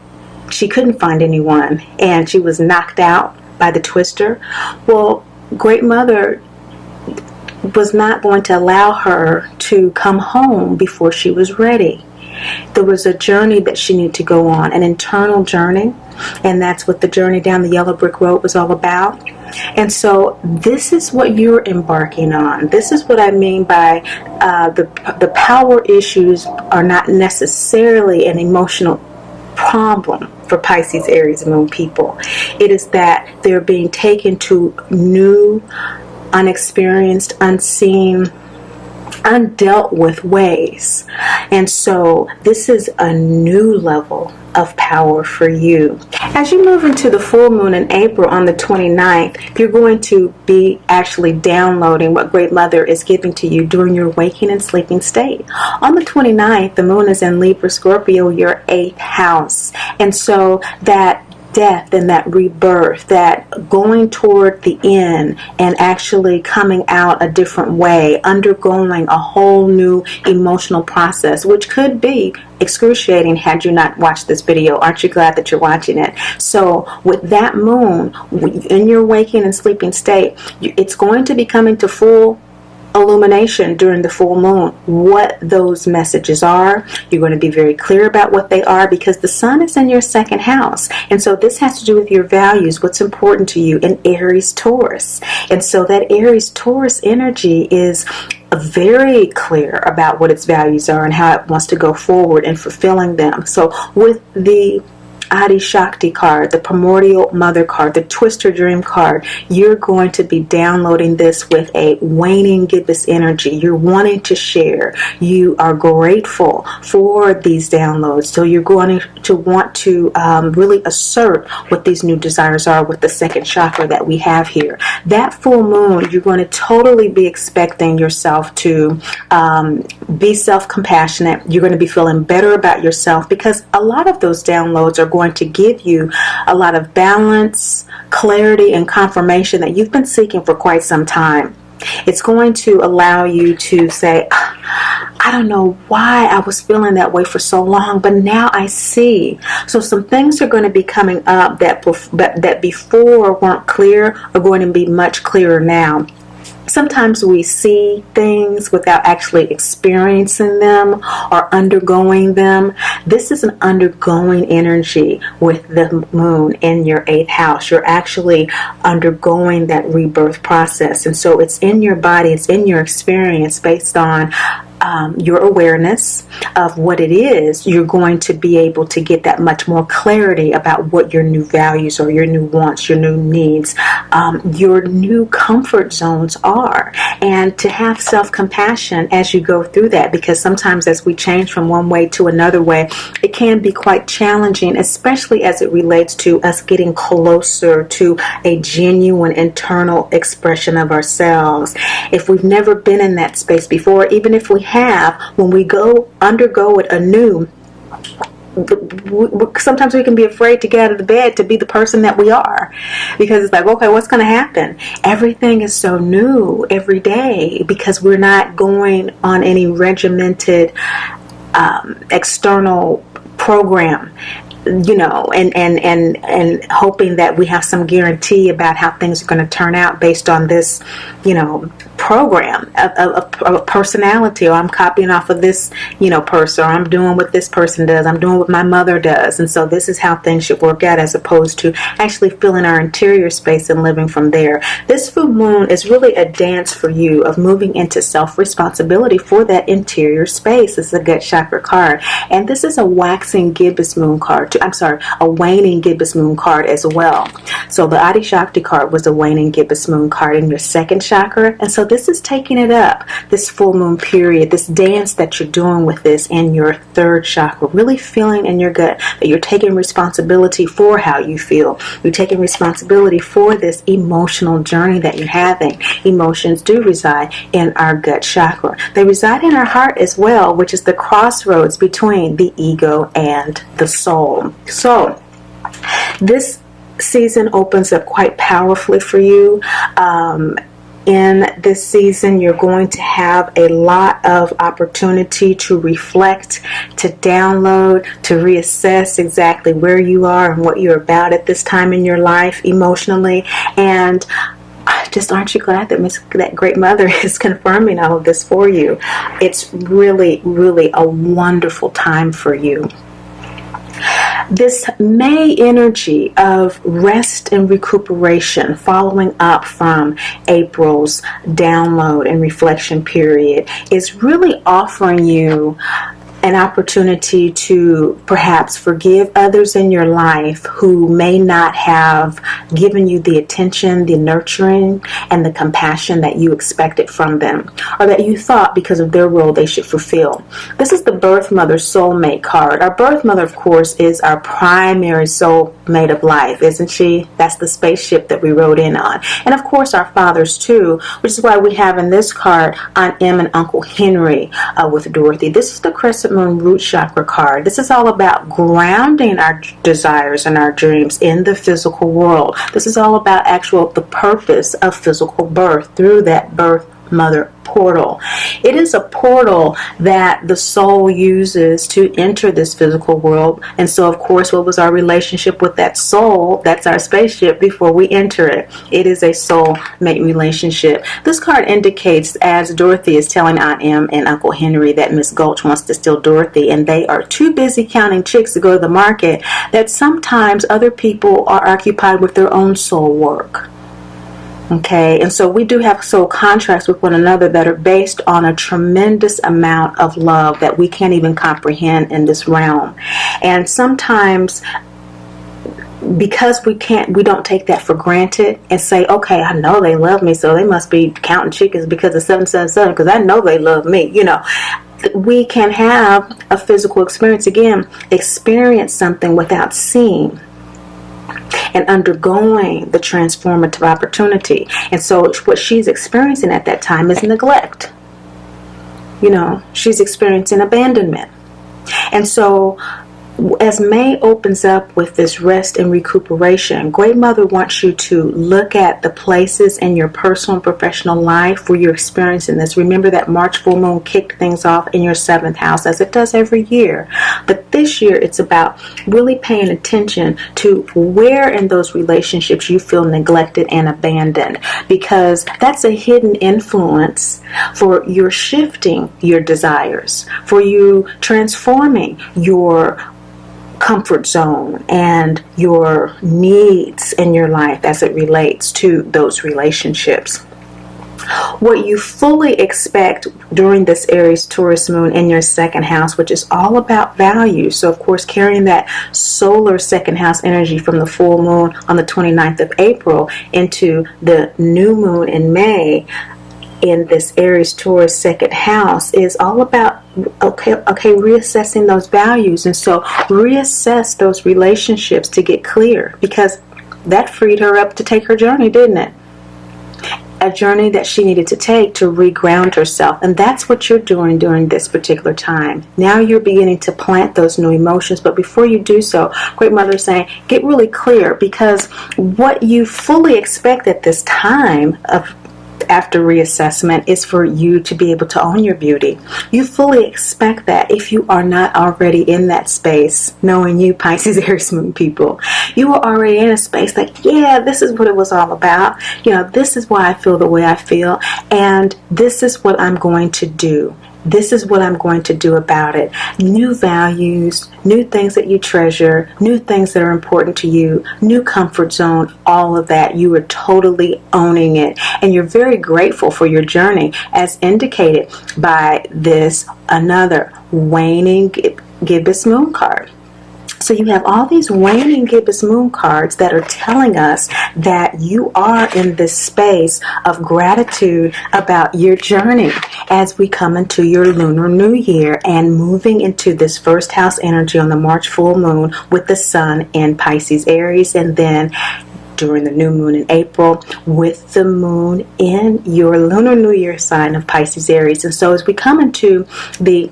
she couldn't find anyone, and she was knocked out by the twister. Well, Great Mother was not going to allow her to come home before she was ready. There was a journey that she needed to go on, an internal journey, and that's what the journey down the yellow brick road was all about. And so this is what you're embarking on. This is what I mean by the power issues are not necessarily an emotional problem for Pisces, Aries, Moon people. It is that they're being taken to new, unexperienced, unseen, undealt with ways. And so this is a new level of power for you. As you move into the full moon in April on the 29th, you're going to be actually downloading what Great Mother is giving to you during your waking and sleeping state. On the 29th, the moon is in Libra, Scorpio, your 8th house. And so that death and that rebirth, that going toward the end and actually coming out a different way, undergoing a whole new emotional process, which could be excruciating had you not watched this video. Aren't you glad that you're watching it? So with that moon in your waking and sleeping state, it's going to be coming to full illumination during the full moon what those messages are. You're going to be very clear about what they are, because the sun is in your second house, and so this has to do with your values, what's important to you in Aries Taurus. And so that Aries Taurus energy is very clear about what its values are and how it wants to go forward in fulfilling them. So with the Adi Shakti card, the Primordial Mother card, the Twister Dream card, you're going to be downloading this with a waning gibbous energy. You're wanting to share. You are grateful for these downloads. So you're going to want to really assert what these new desires are with the second chakra that we have here. That full moon, you're going to totally be expecting yourself to be self-compassionate. You're going to be feeling better about yourself, because a lot of those downloads are going to give you a lot of balance, clarity, and confirmation that you've been seeking for quite some time. It's going to allow you to say, I don't know why I was feeling that way for so long, but now I see. So some things are going to be coming up that before weren't clear are going to be much clearer now. Sometimes we see things without actually experiencing them or undergoing them. This is an undergoing energy with the moon in your 8th house. You're actually undergoing that rebirth process. And so it's in your body, it's in your experience based on your awareness of what it is. You're going to be able to get that much more clarity about what your new values or your new wants, your new needs, your new comfort zones are, and to have self-compassion as you go through that, because sometimes as we change from one way to another way, it can be quite challenging, especially as it relates to us getting closer to a genuine internal expression of ourselves. If we've never been in that space before, even if we have, when we undergo it anew, sometimes we can be afraid to get out of the bed to be the person that we are, because it's like, okay, what's going to happen? Everything is so new every day because we're not going on any regimented external program. and hoping that we have some guarantee about how things are going to turn out based on this, program of personality, or I'm copying off of this, person, or I'm doing what this person does, I'm doing what my mother does, and so this is how things should work out, as opposed to actually filling our interior space and living from there. This full moon is really a dance for you of moving into self-responsibility for that interior space. This is a gut chakra card, and this is a waxing gibbous moon card. A waning gibbous moon card as well. So the Adi Shakti card was a waning gibbous moon card in your second chakra, and so this is taking it up, this full moon period, this dance that you're doing with this in your third chakra, really feeling in your gut that you're taking responsibility for how you feel. You're taking responsibility for this emotional journey that you're having. Emotions do reside in our gut chakra. They reside in our heart as well, which is the crossroads between the ego and the soul. So this season opens up quite powerfully for you. In this season, you're going to have a lot of opportunity to reflect, to download, to reassess exactly where you are and what you're about at this time in your life emotionally. And just aren't you glad that Great Mother is confirming all of this for you? It's really, really a wonderful time for you. This May energy of rest and recuperation following up from April's download and reflection period is really offering you an opportunity to perhaps forgive others in your life who may not have given you the attention, the nurturing, and the compassion that you expected from them, or that you thought because of their role they should fulfill. This is the Birth Mother Soulmate card. Our Birth Mother, of course, is our primary soulmate of life, isn't she? That's the spaceship that we rode in on. And of course our fathers too, which is why we have in this card Aunt Em and Uncle Henry with Dorothy. This is the Crescent Moon Root Chakra card. This is all about grounding our desires and our dreams in the physical world. This is all about the purpose of physical birth through that Birth Mother portal. It is a portal that the soul uses to enter this physical world. And so, of course, what was our relationship with that soul? That's our spaceship before we enter it. It is a soul-mate relationship. This card indicates, as Dorothy is telling Aunt Em and Uncle Henry that Miss Gulch wants to steal Dorothy, and they are too busy counting chicks to go to the market, that sometimes other people are occupied with their own soul work. Okay, and so we do have soul contracts with one another that are based on a tremendous amount of love that we can't even comprehend in this realm. And sometimes, because we don't take that for granted and say, okay, I know they love me, so they must be counting chickens because of 777, because I know they love me, we can have a physical experience, experience something without seeing and undergoing the transformative opportunity. And so what she's experiencing at that time is neglect. She's experiencing abandonment. And so as May opens up with this rest and recuperation, Great Mother wants you to look at the places in your personal and professional life where you're experiencing this. Remember that March full moon kicked things off in your 7th house, as it does every year. But this year, it's about really paying attention to where in those relationships you feel neglected and abandoned, because that's a hidden influence for your shifting your desires, for you transforming your comfort zone and your needs in your life as it relates to those relationships. What you fully expect during this Aries Taurus moon in your 2nd house, which is all about value. So, of course, carrying that solar 2nd house energy from the full moon on the 29th of April into the new moon in May, in this Aries Taurus 2nd house, is all about reassessing those values. And so reassess those relationships to get clear, because that freed her up to take her journey, didn't it? A journey that she needed to take to reground herself. And that's what you're doing during this particular time. Now you're beginning to plant those new emotions. But before you do so, Great Mother is saying, get really clear, because what you fully expect at this time of after reassessment is for you to be able to own your beauty. You fully expect that if you are not already in that space, knowing you Pisces, Aries, Moon people. You are already in a space like, yeah, this is what it was all about. This is why I feel the way I feel, and this is what I'm going to do. This is what I'm going to do about it. New values, new things that you treasure, new things that are important to you, new comfort zone, all of that. You are totally owning it. And you're very grateful for your journey, as indicated by this another waning gibbous moon card. So you have all these waning gibbous moon cards that are telling us that you are in this space of gratitude about your journey as we come into your lunar new year and moving into this first house energy on the March full moon with the sun in Pisces, Aries, and then during the new moon in April with the moon in your lunar new year sign of Pisces, Aries. And so as we come into the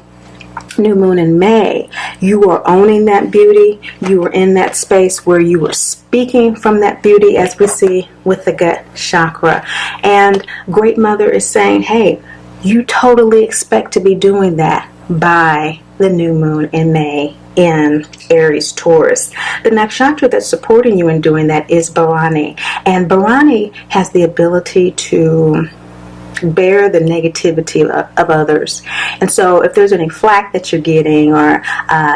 new moon in May, you are owning that beauty. You are in that space where you are speaking from that beauty, as we see with the gut chakra. And Great Mother is saying, hey, you totally expect to be doing that by the new moon in May in Aries, Taurus. The nakshatra that's supporting you in doing that is Bharani. And Bharani has the ability to bear the negativity of others. And so if there's any flack that you're getting, or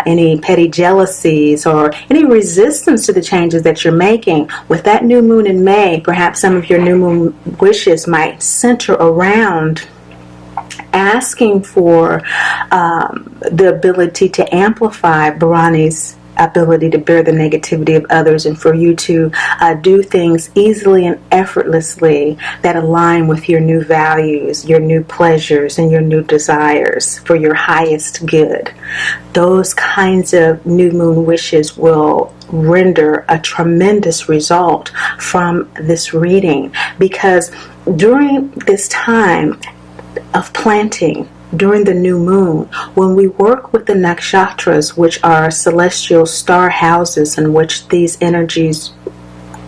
any petty jealousies, or any resistance to the changes that you're making, with that new moon in May, perhaps some of your new moon wishes might center around asking for the ability to amplify Bharani's ability to bear the negativity of others, and for you to do things easily and effortlessly that align with your new values, your new pleasures, and your new desires for your highest good. Those kinds of new moon wishes will render a tremendous result from this reading, because during this time of planting, during the new moon, when we work with the nakshatras, which are celestial star houses in which these energies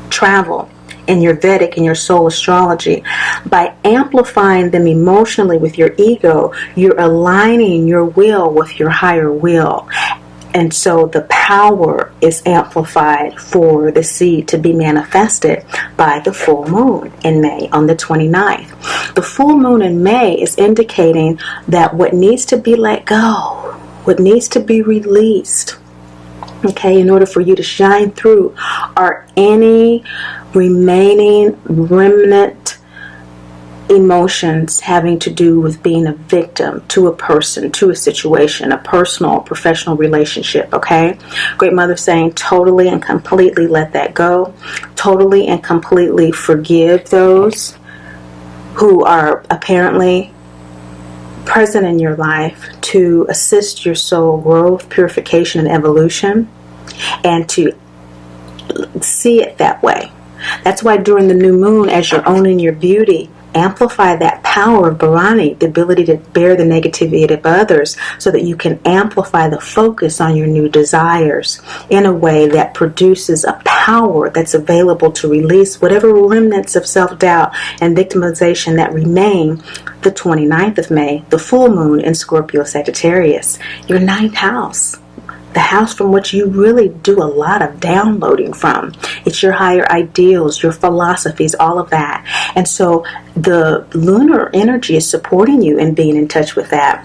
travel in your Vedic and your soul astrology, by amplifying them emotionally with your ego, you're aligning your will with your higher will. And so the power is amplified for the seed to be manifested by the full moon in May on the 29th. The full moon in May is indicating that what needs to be let go, what needs to be released, okay, in order for you to shine through, are any remaining remnant emotions having to do with being a victim to a person, to a situation, a personal, professional relationship, okay? Great Mother saying totally and completely let that go. Totally and completely forgive those who are apparently present in your life to assist your soul growth, purification, and evolution, and to see it that way. That's why during the new moon, as you're owning your beauty, amplify that power of Bharani, the ability to bear the negativity of others, so that you can amplify the focus on your new desires in a way that produces a power that's available to release whatever remnants of self-doubt and victimization that remain the 29th of May, the full moon in Scorpio Sagittarius, your ninth house. The house from which you really do a lot of downloading from. It's your higher ideals, your philosophies, all of that. And so the lunar energy is supporting you in being in touch with that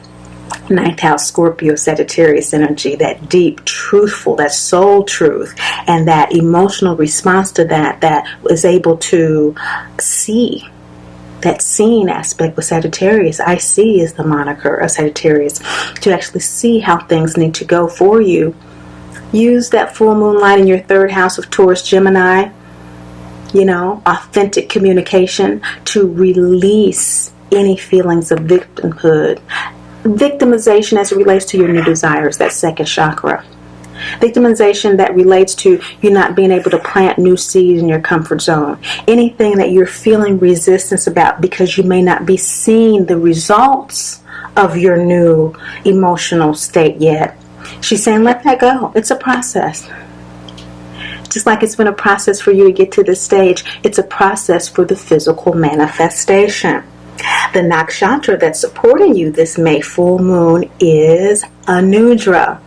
ninth house Scorpio Sagittarius energy, that deep, truthful, that soul truth, and that emotional response to that is able to see. That seeing aspect with Sagittarius, I see, is the moniker of Sagittarius, to actually see how things need to go for you. Use that full moon light in your third house of Taurus, Gemini, authentic communication to release any feelings of victimhood. Victimization as it relates to your new desires, that second chakra. Victimization that relates to you not being able to plant new seeds in your comfort zone. Anything that you're feeling resistance about because you may not be seeing the results of your new emotional state yet. She's saying let that go. It's a process. Just like it's been a process for you to get to this stage, it's a process for the physical manifestation. The nakshatra that's supporting you this May full moon is Anudra.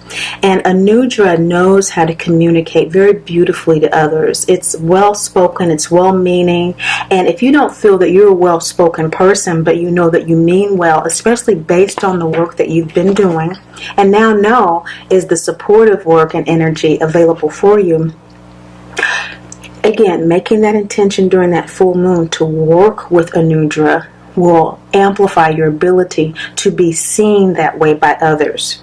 And Anudra knows how to communicate very beautifully to others. It's well-spoken, it's well-meaning. And if you don't feel that you're a well-spoken person, but you know that you mean well, especially based on the work that you've been doing, and now know is the supportive work and energy available for you, again, making that intention during that full moon to work with Anudra will amplify your ability to be seen that way by others,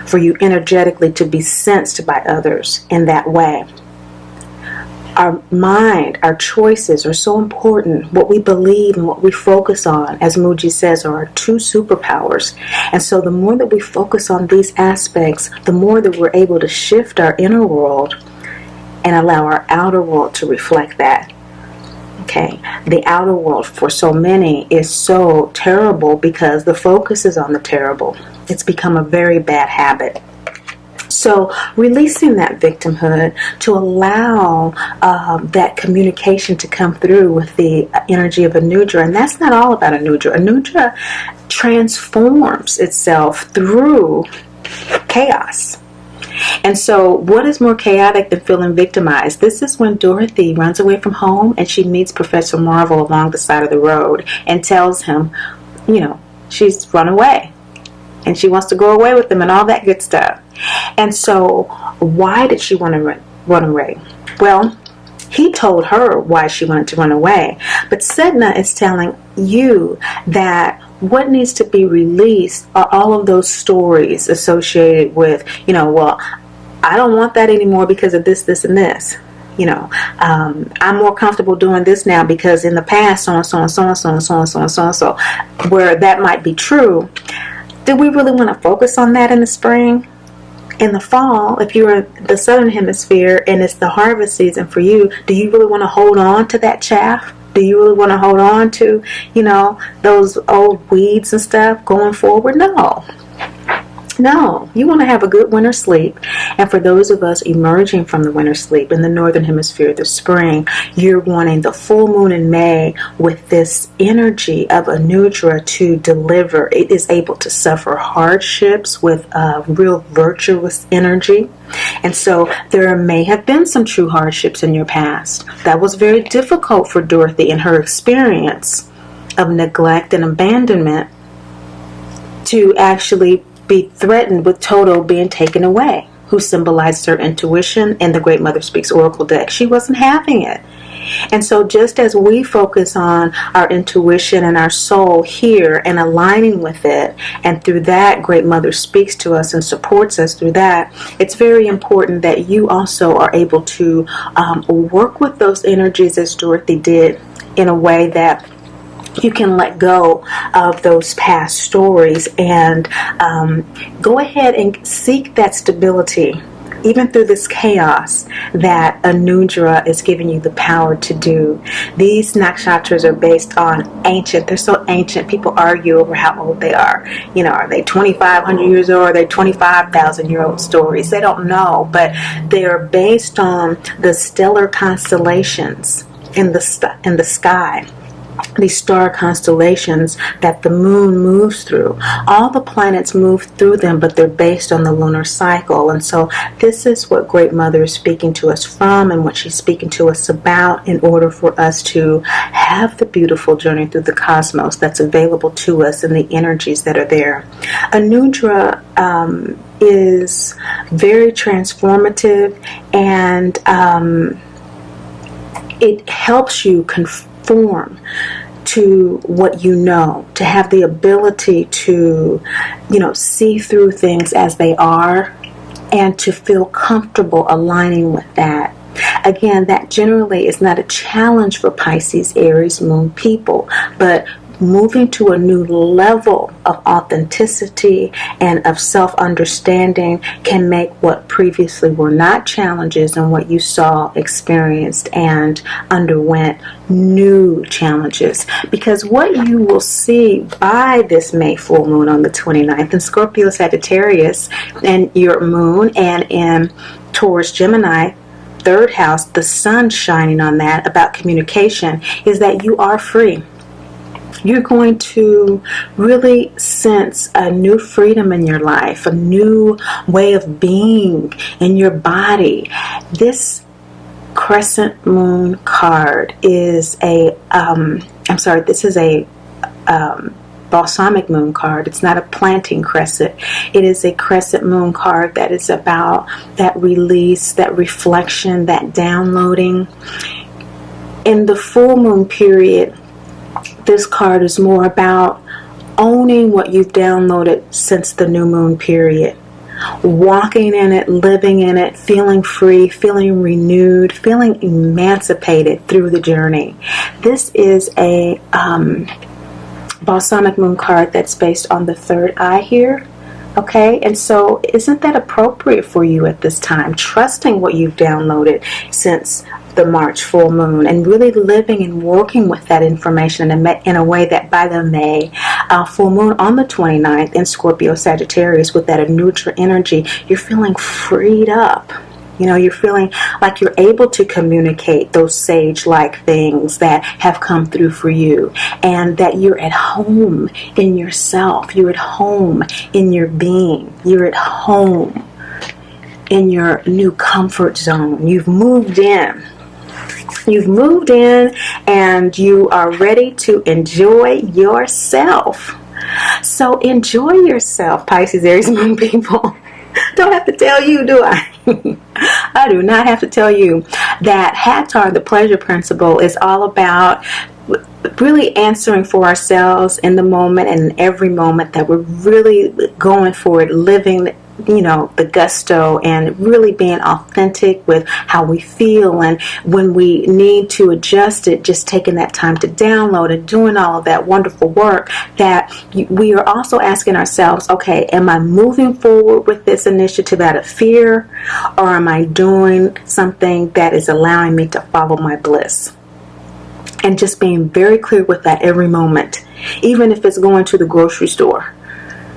for you energetically to be sensed by others in that way. Our mind, our choices are so important. What we believe and what we focus on, as Muji says, are our two superpowers. And so the more that we focus on these aspects, the more that we're able to shift our inner world and allow our outer world to reflect that. Okay, the outer world for so many is so terrible because the focus is on the terrible. It's become a very bad habit. So releasing that victimhood to allow that communication to come through with the energy of Anudra. And that's not all about Anudra. Anudra transforms itself through chaos. And so what is more chaotic than feeling victimized? This is when Dorothy runs away from home and she meets Professor Marvel along the side of the road and tells him, she's run away and she wants to go away with him and all that good stuff. And so why did she want to run away? Well, he told her why she wanted to run away. But Sedna is telling you that what needs to be released are all of those stories associated with, I don't want that anymore because of this, this, and this. I'm more comfortable doing this now because in the past, so and so and so and so and so and so and so and so, where that might be true. Do we really want to focus on that in the spring? In the fall, if you're in the southern hemisphere and it's the harvest season for you, do you really want to hold on to that chaff? Do you really want to hold on to, those old weeds and stuff going forward? No, you want to have a good winter sleep. And for those of us emerging from the winter sleep in the northern hemisphere, the spring, you're wanting the full moon in May with this energy of Anudra to deliver. It is able to suffer hardships with a real virtuous energy. And so there may have been some true hardships in your past. That was very difficult for Dorothy in her experience of neglect and abandonment to actually be threatened with Toto being taken away, who symbolized her intuition in the Great Mother Speaks Oracle deck. She wasn't having it. And so just as we focus on our intuition and our soul here and aligning with it, and through that Great Mother speaks to us and supports us through that, it's very important that you also are able to work with those energies as Dorothy did in a way that you can let go of those past stories and go ahead and seek that stability, even through this chaos that Anudra is giving you the power to do. These nakshatras are based on ancient. They're so ancient. People argue over how old they are. Are they 2,500 years old or are they 25,000-year-old stories? They don't know, but they are based on the stellar constellations in the sky. These star constellations that the moon moves through. All the planets move through them, but they're based on the lunar cycle. And so this is what Great Mother is speaking to us from and what she's speaking to us about in order for us to have the beautiful journey through the cosmos that's available to us and the energies that are there. Anudra is very transformative, and it helps you conform to what you know, to have the ability to, see through things as they are and to feel comfortable aligning with that. Again, that generally is not a challenge for Pisces, Aries, Moon people, but moving to a new level of authenticity and of self-understanding can make what previously were not challenges and what you saw, experienced, and underwent new challenges. Because what you will see by this May full moon on the 29th in Scorpio Sagittarius and your moon and in Taurus Gemini, third house, the sun shining on that about communication, is that you are free. You're going to really sense a new freedom in your life, a new way of being in your body. This crescent moon card is this is a balsamic moon card. It's not a planting crescent. It is a crescent moon card that is about that release, that reflection, that downloading. In the full moon period, this card is more about owning what you've downloaded since the new moon period. Walking in it, living in it, feeling free, feeling renewed, feeling emancipated through the journey. This is a balsamic moon card that's based on the third eye here. Okay, and so isn't that appropriate for you at this time? Trusting what you've downloaded since the March full moon and really living and working with that information in a way that by the May full moon on the 29th in Scorpio Sagittarius with that neutral energy, you're feeling freed up. You know, you're feeling like you're able to communicate those sage-like things that have come through for you, and that you're at home in yourself. You're at home in your being. You're at home in your new comfort zone. You've moved in. You've moved in and you are ready to enjoy yourself. So enjoy yourself, Pisces, Aries, Moon people. Don't have to tell you, do I? I do not have to tell you that Hattar, the pleasure principle, is all about really answering for ourselves in the moment and in every moment, that we're really going for it, living, you know, the gusto and really being authentic with how we feel. And when we need to adjust it, just taking that time to download and doing all of that wonderful work, that we are also asking ourselves, okay, am I moving forward with this initiative out of fear, or am I doing something that is allowing me to follow my bliss? And just being very clear with that every moment, even if it's going to the grocery store.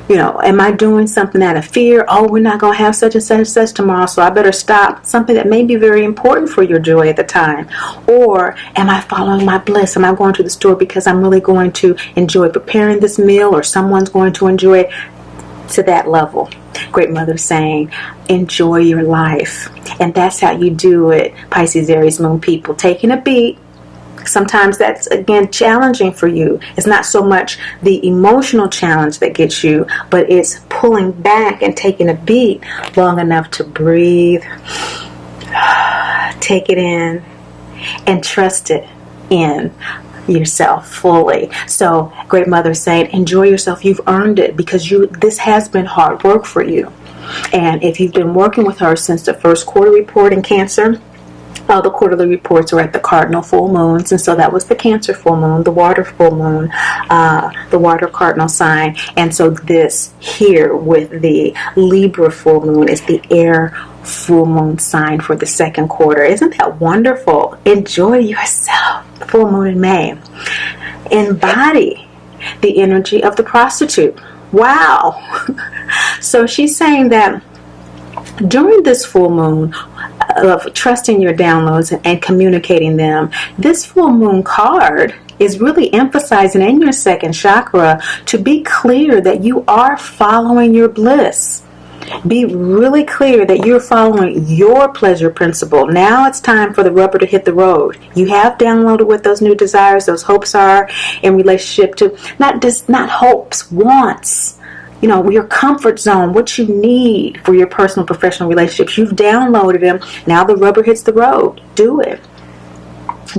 You know, am I doing something out of fear? Oh, we're not going to have such and such and such tomorrow, so I better stop. Something that may be very important for your joy at the time. Or am I following my bliss? Am I going to the store because I'm really going to enjoy preparing this meal, or someone's going to enjoy it? To that level, Great Mother saying, enjoy your life. And that's how you do it, Pisces, Aries, Moon people. Taking a beat. Sometimes that's, again, challenging for you. It's not so much the emotional challenge that gets you, but it's pulling back and taking a beat long enough to breathe, take it in, and trust it in yourself fully. So, Great Mother saying, enjoy yourself. You've earned it, because this has been hard work for you. And if you've been working with her since the first quarter report in Cancer, the quarterly reports are at the cardinal full moons, and so that was the Cancer full moon, the water full moon, the water cardinal sign, and so this here with the Libra full moon is the air full moon sign for the second quarter. Isn't that wonderful? Enjoy yourself. Full moon in May. Embody the energy of the prostitute. Wow. So she's saying that during this full moon of trusting your downloads and communicating them, this full moon card is really emphasizing in your second chakra to be clear that you are following your bliss. Be really clear that you're following your pleasure principle. Now it's time for the rubber to hit the road. You have downloaded what those new desires, those hopes are in relationship to not hopes, wants. You know, your comfort zone, what you need for your personal, professional relationships. You've downloaded them. Now the rubber hits the road. Do it.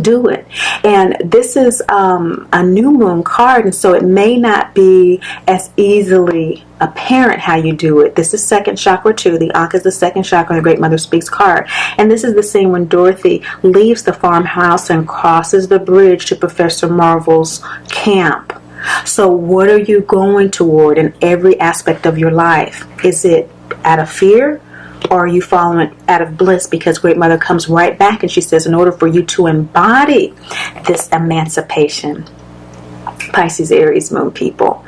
Do it. And this is a new moon card, and so it may not be as easily apparent how you do it. This is second chakra too. The Ankh is the second chakra in the Great Mother Speaks card. And this is the scene when Dorothy leaves the farmhouse and crosses the bridge to Professor Marvel's camp. So what are you going toward in every aspect of your life? Is it out of fear, or are you following out of bliss? Because Great Mother comes right back and she says, in order for you to embody this emancipation, Pisces, Aries, Moon people,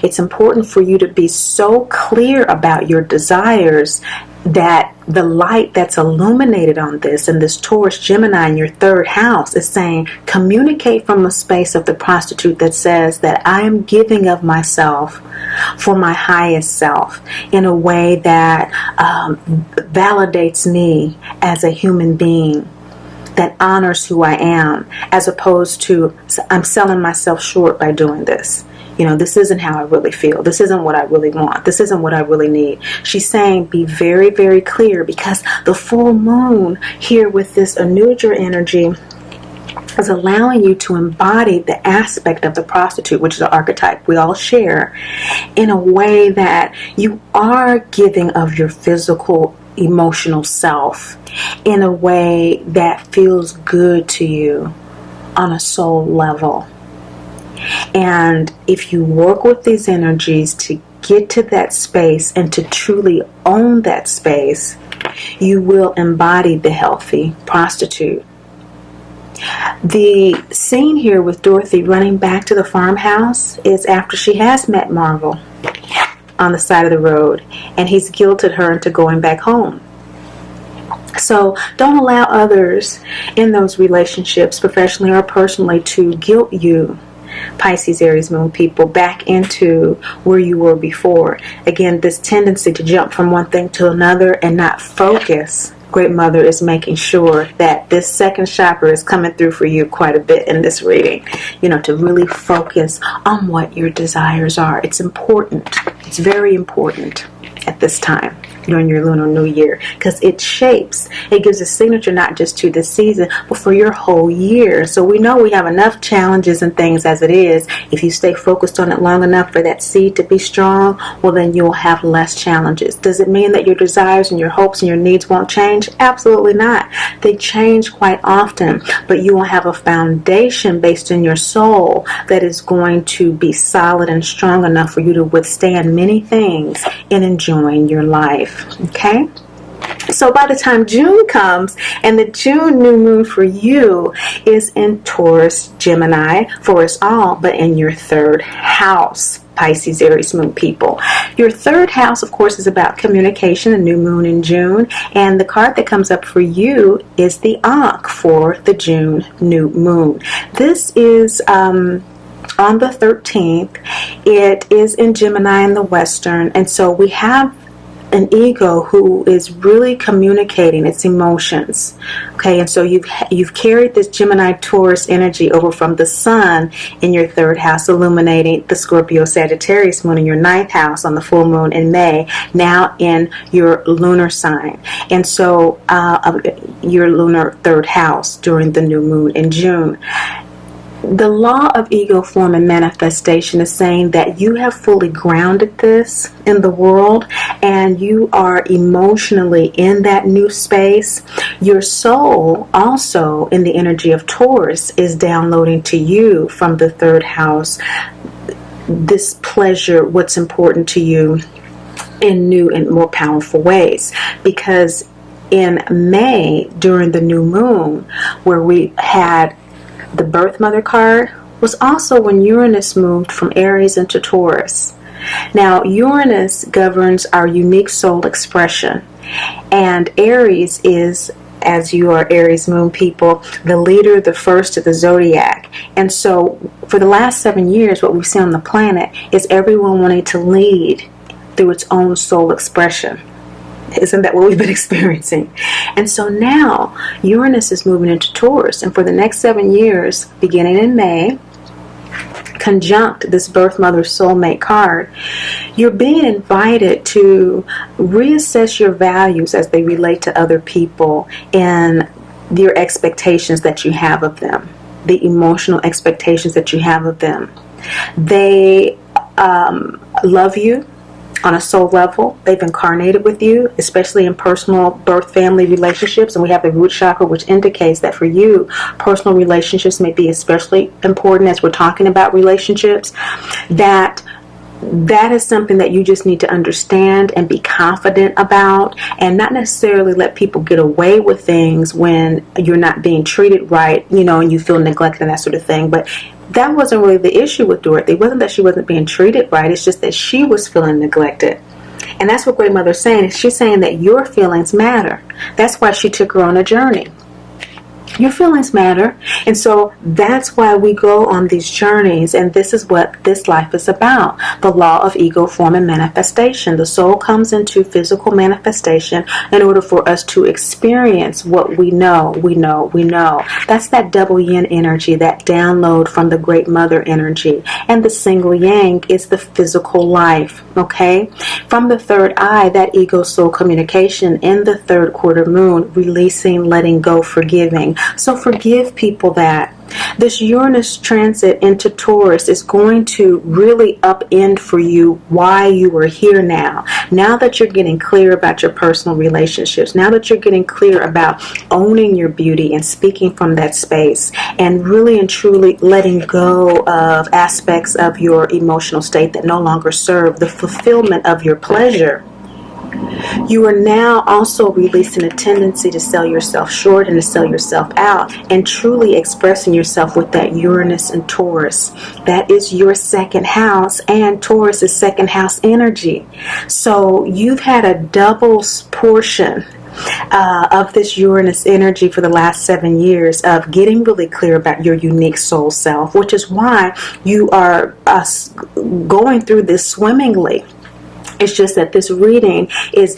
it's important for you to be so clear about your desires that the light that's illuminated on this, and this Taurus Gemini in your third house, is saying, communicate from a space of the prostitute that says that I am giving of myself for my highest self in a way that validates me as a human being, that honors who I am, as opposed to I'm selling myself short by doing this. This isn't how I really feel. This isn't what I really want. This isn't what I really need. She's saying be very, very clear, because the full moon here with this Anudra energy is allowing you to embody the aspect of the prostitute, which is an archetype we all share, in a way that you are giving of your physical, emotional self in a way that feels good to you on a soul level. And if you work with these energies to get to that space and to truly own that space, you will embody the healthy prostitute. The scene here with Dorothy running back to the farmhouse is after she has met Marvel on the side of the road, and he's guilted her into going back home. So don't allow others in those relationships, professionally or personally, to guilt you, Pisces, Aries, Moon people, back into where you were before. Again, this tendency to jump from one thing to another and not focus. Great Mother is making sure that this second chakra is coming through for you quite a bit in this reading. To really focus on what your desires are. It's important. It's very important at this time during your lunar new year, because it gives a signature not just to this season, but for your whole year. So we know we have enough challenges and things as it is. If you stay focused on it long enough for that seed to be strong, well, then you'll have less challenges. Does it mean that your desires and your hopes and your needs won't change? Absolutely not. They change quite often, but you will have a foundation based in your soul that is going to be solid and strong enough for you to withstand many things in enjoying your life. Okay? So by the time June comes, and the June new moon for you is in Taurus Gemini for us all, but in your third house, Pisces, Aries, Moon people. Your third house, of course, is about communication, the new moon in June, and the card that comes up for you is the Ankh for the June new moon. This is on the 13th. It is in Gemini in the Western, and so we have an ego who is really communicating its emotions. Okay, and so you've carried this Gemini Taurus energy over from the sun in your third house, illuminating the Scorpio Sagittarius moon in your ninth house on the full moon in May, now in your lunar sign. And so your lunar third house during the new moon in June. The law of ego form and manifestation is saying that you have fully grounded this in the world, and you are emotionally in that new space. Your soul, also in the energy of Taurus, is downloading to you from the third house this pleasure, what's important to you, in new and more powerful ways. Because in May, during the new moon, where we had the birth mother card, was also when Uranus moved from Aries into Taurus. Now, Uranus governs our unique soul expression, and Aries is, as you are Aries moon people, the leader, the first of the zodiac. And so for the last 7 years, what we've seen on the planet is everyone wanting to lead through its own soul expression. Isn't that what we've been experiencing? And so now Uranus is moving into Taurus, and for the next 7 years, beginning in May, conjunct this birth mother soulmate card, you're being invited to reassess your values as they relate to other people and your expectations that you have of them, the emotional expectations that you have of them. They love you on a soul level. They've incarnated with you, especially in personal birth family relationships, and we have the root chakra, which indicates that for you, personal relationships may be especially important as we're talking about relationships. That is something that you just need to understand and be confident about, and not necessarily let people get away with things when you're not being treated right, and you feel neglected and that sort of thing. But that wasn't really the issue with Dorothy. It wasn't that she wasn't being treated right. It's just that she was feeling neglected. And that's what Great Mother's saying. She's saying that your feelings matter. That's why she took her on a journey. Your feelings matter. And so that's why we go on these journeys. And this is what this life is about. The law of ego, form, and manifestation. The soul comes into physical manifestation in order for us to experience what we know. That's that double yin energy, that download from the Great Mother energy. And the single yang is the physical life. Okay? From the third eye, that ego soul communication in the third quarter moon, releasing, letting go, forgiving. So forgive people that. This Uranus transit into Taurus is going to really upend for you why you are here now. Now that you're getting clear about your personal relationships, now that you're getting clear about owning your beauty and speaking from that space, and really and truly letting go of aspects of your emotional state that no longer serve the fulfillment of your pleasure. You are now also releasing a tendency to sell yourself short and to sell yourself out, and truly expressing yourself with that Uranus and Taurus. That is your second house, and Taurus is second house energy. So you've had a double portion of this Uranus energy for the last 7 years of getting really clear about your unique soul self, which is why you are going through this swimmingly. It's just that this reading is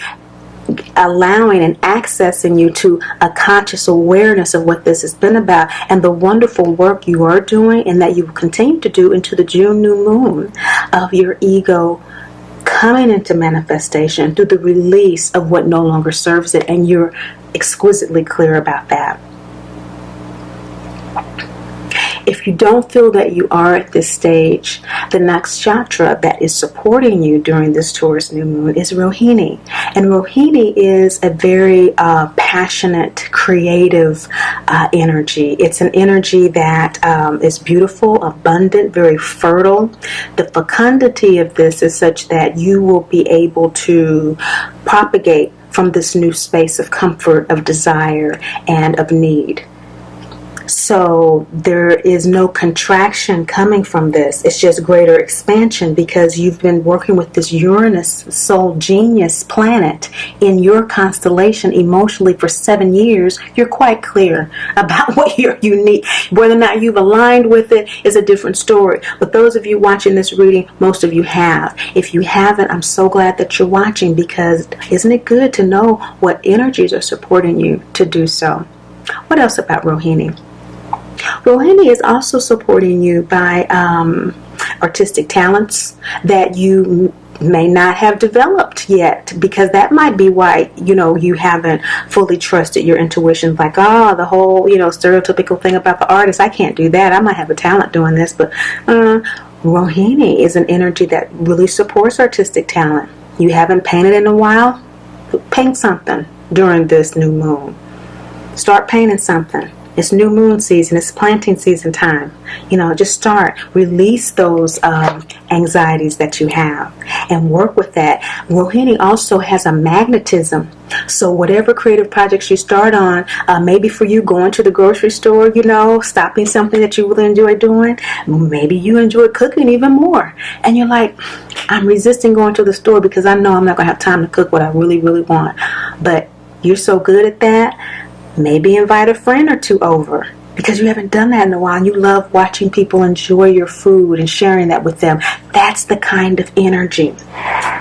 allowing and accessing you to a conscious awareness of what this has been about and the wonderful work you are doing and that you will continue to do into the June new moon of your ego coming into manifestation through the release of what no longer serves it, and you're exquisitely clear about that. If you don't feel that you are at this stage, the nakshatra that is supporting you during this Taurus new moon is Rohini. And Rohini is a very passionate, creative energy. It's an energy that is beautiful, abundant, very fertile. The fecundity of this is such that you will be able to propagate from this new space of comfort, of desire, and of need. So there is no contraction coming from this. It's just greater expansion because you've been working with this Uranus soul genius planet in your constellation emotionally for 7 years. You're quite clear about what you're unique. Whether or not you've aligned with it is a different story. But those of you watching this reading, most of you have. If you haven't, I'm so glad that you're watching, because isn't it good to know what energies are supporting you to do so? What else about Rohini? Rohini is also supporting you by artistic talents that you may not have developed yet, because that might be why you haven't fully trusted your intuition. Like, the whole stereotypical thing about the artist, I can't do that, I might have a talent doing this. But Rohini is an energy that really supports artistic talent. You haven't painted in a while? Paint something during this new moon. Start painting something. It's new moon season. It's planting season time. Just start. Release those anxieties that you have and work with that. Rohini also has a magnetism. So whatever creative projects you start on, maybe for you going to the grocery store, stopping something that you really enjoy doing. Maybe you enjoy cooking even more. And you're like, I'm resisting going to the store because I know I'm not going to have time to cook what I really, really want. But you're so good at that. Maybe invite a friend or two over, because you haven't done that in a while and you love watching people enjoy your food and sharing that with them. That's the kind of energy.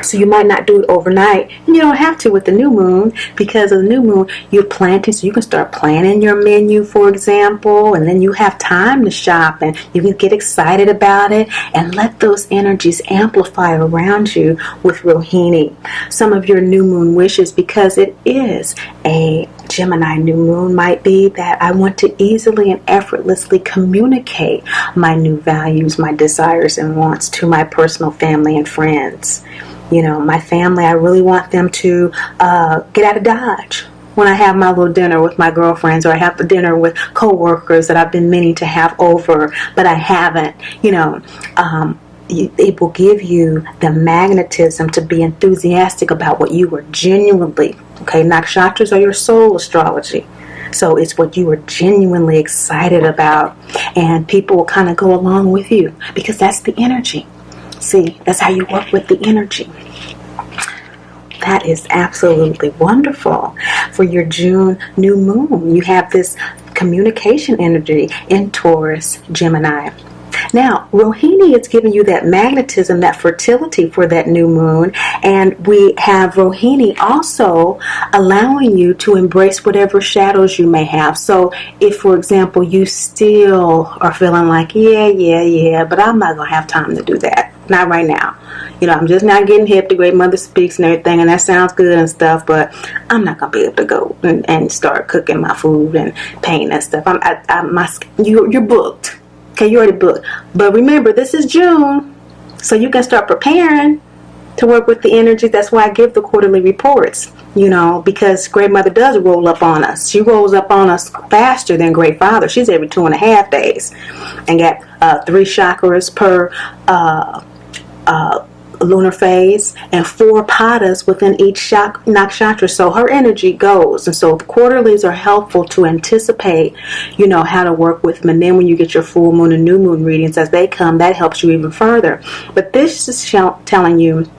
So you might not do it overnight, and you don't have to with the new moon, because of the new moon you're planting, so you can start planning your menu, for example, and then you have time to shop and you can get excited about it and let those energies amplify around you with Rohini. Some of your new moon wishes, because it is a Gemini new moon, might be that I want to easily and effortlessly communicate my new values, my desires and wants to my personal family and friends. My family, I really want them to get out of Dodge when I have my little dinner with my girlfriends, or I have a dinner with co-workers that I've been meaning to have over, but I haven't. It will give you the magnetism to be enthusiastic about what you are genuinely. Okay, nakshatras are your soul astrology. So it's what you are genuinely excited about, and people will kind of go along with you because that's the energy. See, that's how you work with the energy. That is absolutely wonderful. For your June new moon, you have this communication energy in Taurus, Gemini. Now, Rohini is giving you that magnetism, that fertility for that new moon. And we have Rohini also allowing you to embrace whatever shadows you may have. So if, for example, you still are feeling like, yeah, but I'm not going to have time to do that. Not right now. I'm just not getting hip to Great Mother Speaks and everything, and that sounds good and stuff, but I'm not going to be able to go and start cooking my food and painting and stuff. You're booked. Okay, you already booked. But remember, this is June, so you can start preparing to work with the energy. That's why I give the quarterly reports, because Great Mother does roll up on us. She rolls up on us faster than Great Father. She's every 2.5 days and got 3 chakras per lunar phase and 4 padas within each nakshatra. So her energy goes, and so the quarterlies are helpful to anticipate how to work with them. And then when you get your full moon and new moon readings as they come, that helps you even further. But this is telling you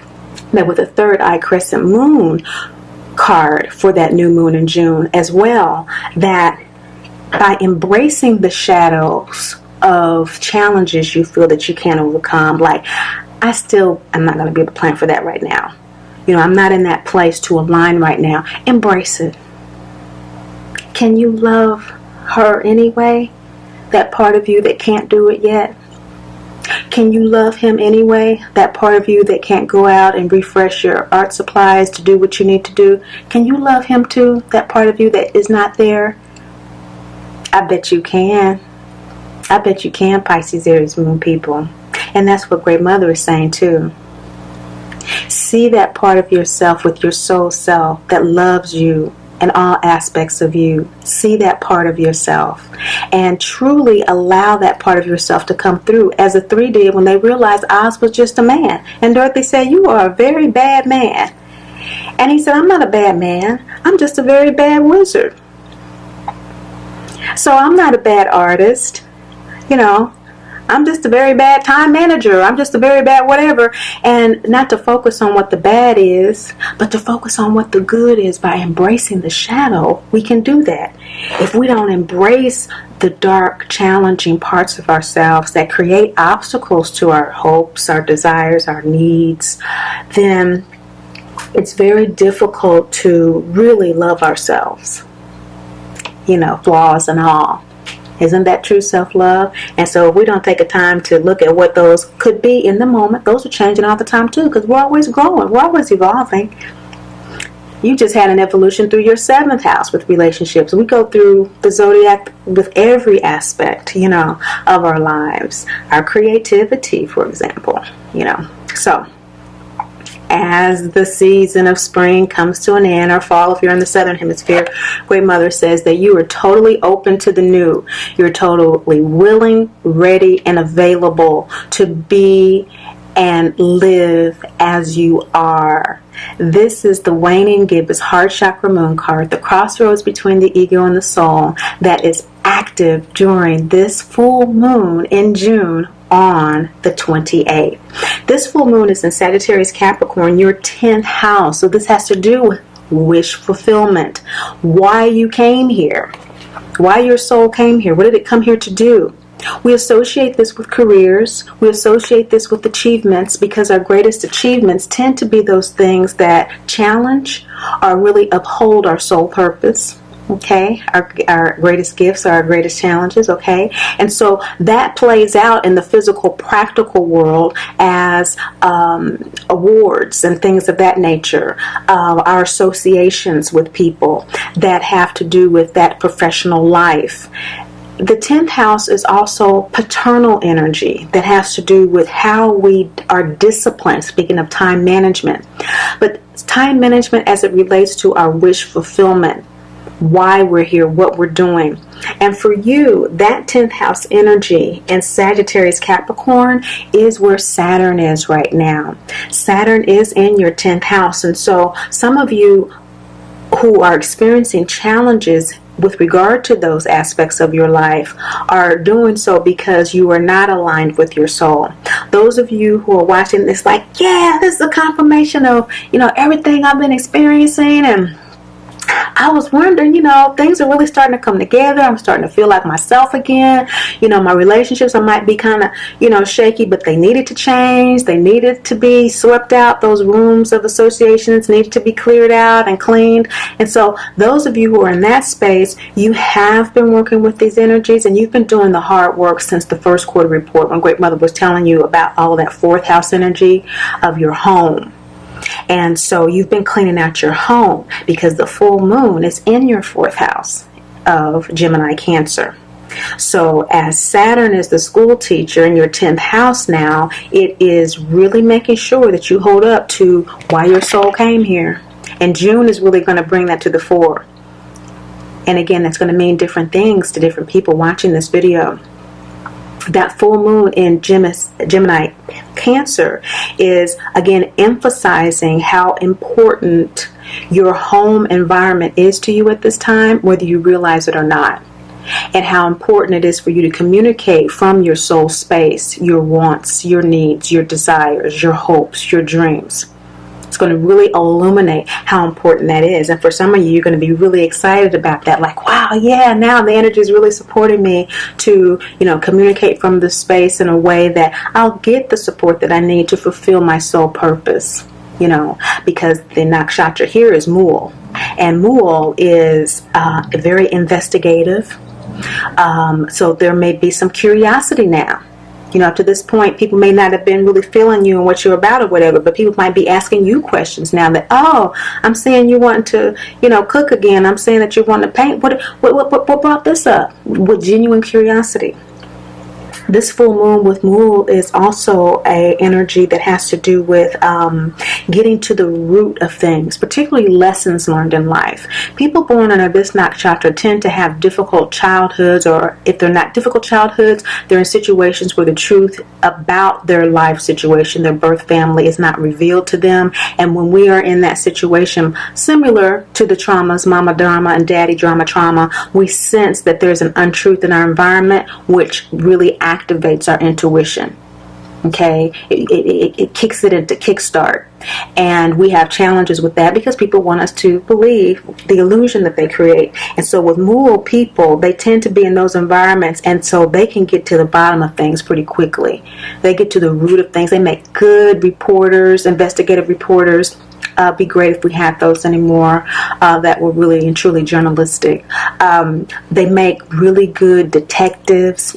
that with a third eye crescent moon card for that new moon in June as well, that by embracing the shadows of challenges you feel that you can't overcome, like I'm not going to be able to plan for that right now. I'm not in that place to align right now. Embrace it. Can you love her anyway? That part of you that can't do it yet? Can you love him anyway? That part of you that can't go out and refresh your art supplies to do what you need to do? Can you love him too? That part of you that is not there? I bet you can. I bet you can, Pisces, Aries, Moon people. And that's what Great Mother is saying too. See that part of yourself with your soul self that loves you and all aspects of you. See that part of yourself and truly allow that part of yourself to come through, as the 3 did when they realized Oz was just a man. And Dorothy said, "You are a very bad man." And he said, "I'm not a bad man. I'm just a very bad wizard. So I'm not a bad artist. I'm just a very bad time manager. I'm just a very bad whatever." And not to focus on what the bad is, but to focus on what the good is. By embracing the shadow, we can do that. If we don't embrace the dark, challenging parts of ourselves that create obstacles to our hopes, our desires, our needs, then it's very difficult to really love ourselves, flaws and all. Isn't that true self-love? And so if we don't take a time to look at what those could be in the moment, those are changing all the time too, because we're always growing. We're always evolving. You just had an evolution through your 7th house with relationships. We go through the zodiac with every aspect, of our lives. Our creativity, for example, So as the season of spring comes to an end, or fall if you're in the southern hemisphere, Great Mother says that you are totally open to the new. You're totally willing, ready, and available to be and live as you are. This is the waning gibbous heart chakra moon card, the crossroads between the ego and the soul, that is active during this full moon in June on the 28th. This full moon is in Sagittarius Capricorn, your 10th house. So this has to do with wish fulfillment. Why you came here. Why your soul came here. What did it come here to do? We associate this with careers. We associate this with achievements, because our greatest achievements tend to be those things that challenge or really uphold our soul purpose. Okay, our greatest gifts are our greatest challenges. Okay, and so that plays out in the physical, practical world as awards and things of that nature. Our associations with people that have to do with that professional life. The 10th house is also paternal energy that has to do with how we are disciplined, speaking of time management. But time management as it relates to our wish fulfillment, why we're here, what we're doing. And for you, that 10th house energy in Sagittarius Capricorn is where Saturn is right now. Saturn is in your 10th house. And so some of you who are experiencing challenges with regard to those aspects of your life are doing so because you are not aligned with your soul. Those of you who are watching this like, yeah, this is a confirmation of, everything I've been experiencing, and I was wondering, things are really starting to come together. I'm starting to feel like myself again. My relationships, I might be kind of, shaky, but they needed to change. They needed to be swept out. Those rooms of associations needed to be cleared out and cleaned. And so those of you who are in that space, you have been working with these energies, and you've been doing the hard work since the first quarter report when Great Mother was telling you about all of that fourth house energy of your home. And so you've been cleaning out your home because the full moon is in your fourth house of Gemini Cancer. So as Saturn is the school teacher in your 10th house now, it is really making sure that you hold up to why your soul came here. And June is really going to bring that to the fore. And again, that's going to mean different things to different people watching this video. That full moon in Gemini Cancer is, again, emphasizing how important your home environment is to you at this time, whether you realize it or not, and how important it is for you to communicate from your soul space, your wants, your needs, your desires, your hopes, your dreams. It's going to really illuminate how important that is. And for some of you, you're going to be really excited about that. Like, wow, yeah, now the energy is really supporting me to, communicate from the space in a way that I'll get the support that I need to fulfill my soul purpose, because the nakshatra here is Mool. And Mool is very investigative. So there may be some curiosity now. Up to this point, people may not have been really feeling you and what you're about or whatever, but people might be asking you questions now that, oh, I'm seeing you wanting to, cook again. I'm seeing that you want to paint. What brought this up? With genuine curiosity. This full moon with Mool is also a energy that has to do with getting to the root of things, particularly lessons learned in life. People born under this nakshatra tend to have difficult childhoods, or if they're not difficult childhoods, they're in situations where the truth about their life situation, their birth family, is not revealed to them. And when we are in that situation, similar to the traumas, mama drama and daddy drama trauma, we sense that there's an untruth in our environment, which really activates our intuition. Okay, it kicks it into kickstart, and we have challenges with that because people want us to believe the illusion that they create. And so with Mool people, they tend to be in those environments, and so they can get to the bottom of things pretty quickly. They get to the root of things. They make good reporters, investigative reporters. Be great if we had those anymore that were really and truly journalistic. They make really good detectives,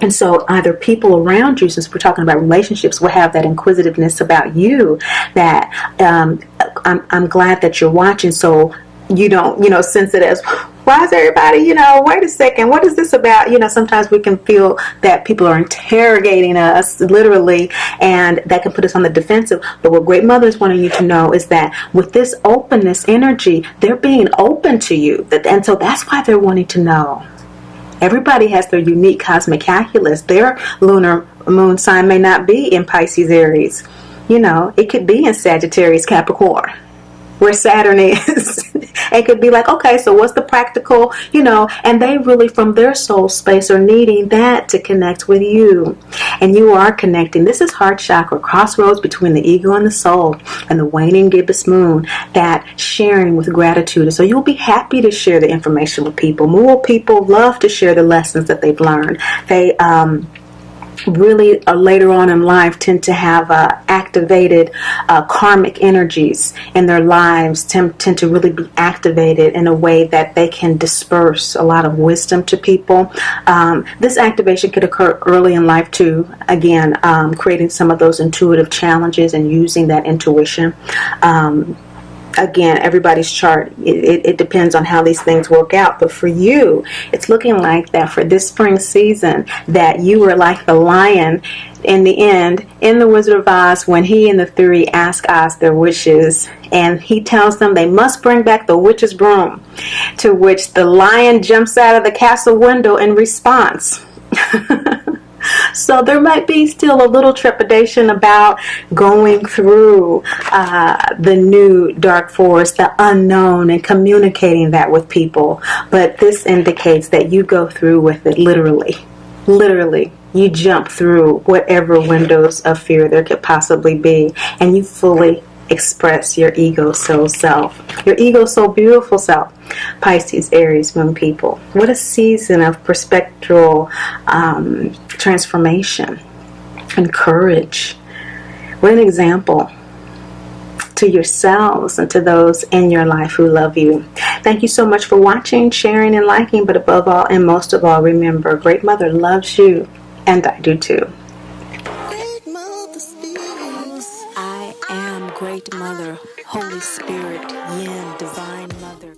And so either people around you, since we're talking about relationships, will have that inquisitiveness about you that I'm glad that you're watching, so you don't, sense it as, why is everybody, wait a second, what is this about? Sometimes we can feel that people are interrogating us, literally, and that can put us on the defensive. But what Great Mother is wanting you to know is that with this openness energy, they're being open to you. And so that's why they're wanting to know. Everybody has their unique cosmic calculus. Their lunar moon sign may not be in Pisces, Aries. It could be in Sagittarius, Capricorn, where Saturn is. It could be like, okay, so what's the practical, and they really, from their soul space, are needing that to connect with you. And you are connecting. This is heart chakra, crossroads between the ego and the soul, and the waning gibbous moon, that sharing with gratitude. And so you'll be happy to share the information with people. More people love to share the lessons that they've learned. They really later on in life tend to have activated karmic energies in their lives, tend to really be activated in a way that they can disperse a lot of wisdom to people. This activation could occur early in life too, again, creating some of those intuitive challenges and using that intuition. Again, everybody's chart, it depends on how these things work out. But for you, it's looking like that for this spring season, that you were like the lion in the end, in the Wizard of Oz, when he and the three ask Oz their wishes, and he tells them they must bring back the witch's broom, to which the lion jumps out of the castle window in response. So there might be still a little trepidation about going through the new dark forest, the unknown, and communicating that with people. But this indicates that you go through with it literally. Literally. You jump through whatever windows of fear there could possibly be, and you fully express your ego soul self, your ego soul beautiful self. Pisces, Aries, moon people. What a season of perspectual transformation and courage. What an example to yourselves and to those in your life who love you. Thank you so much for watching, sharing, and liking, but above all and most of all, remember, Great Mother loves you, and I do too. I am Great Mother, Holy Spirit, Yin, Divine Mother.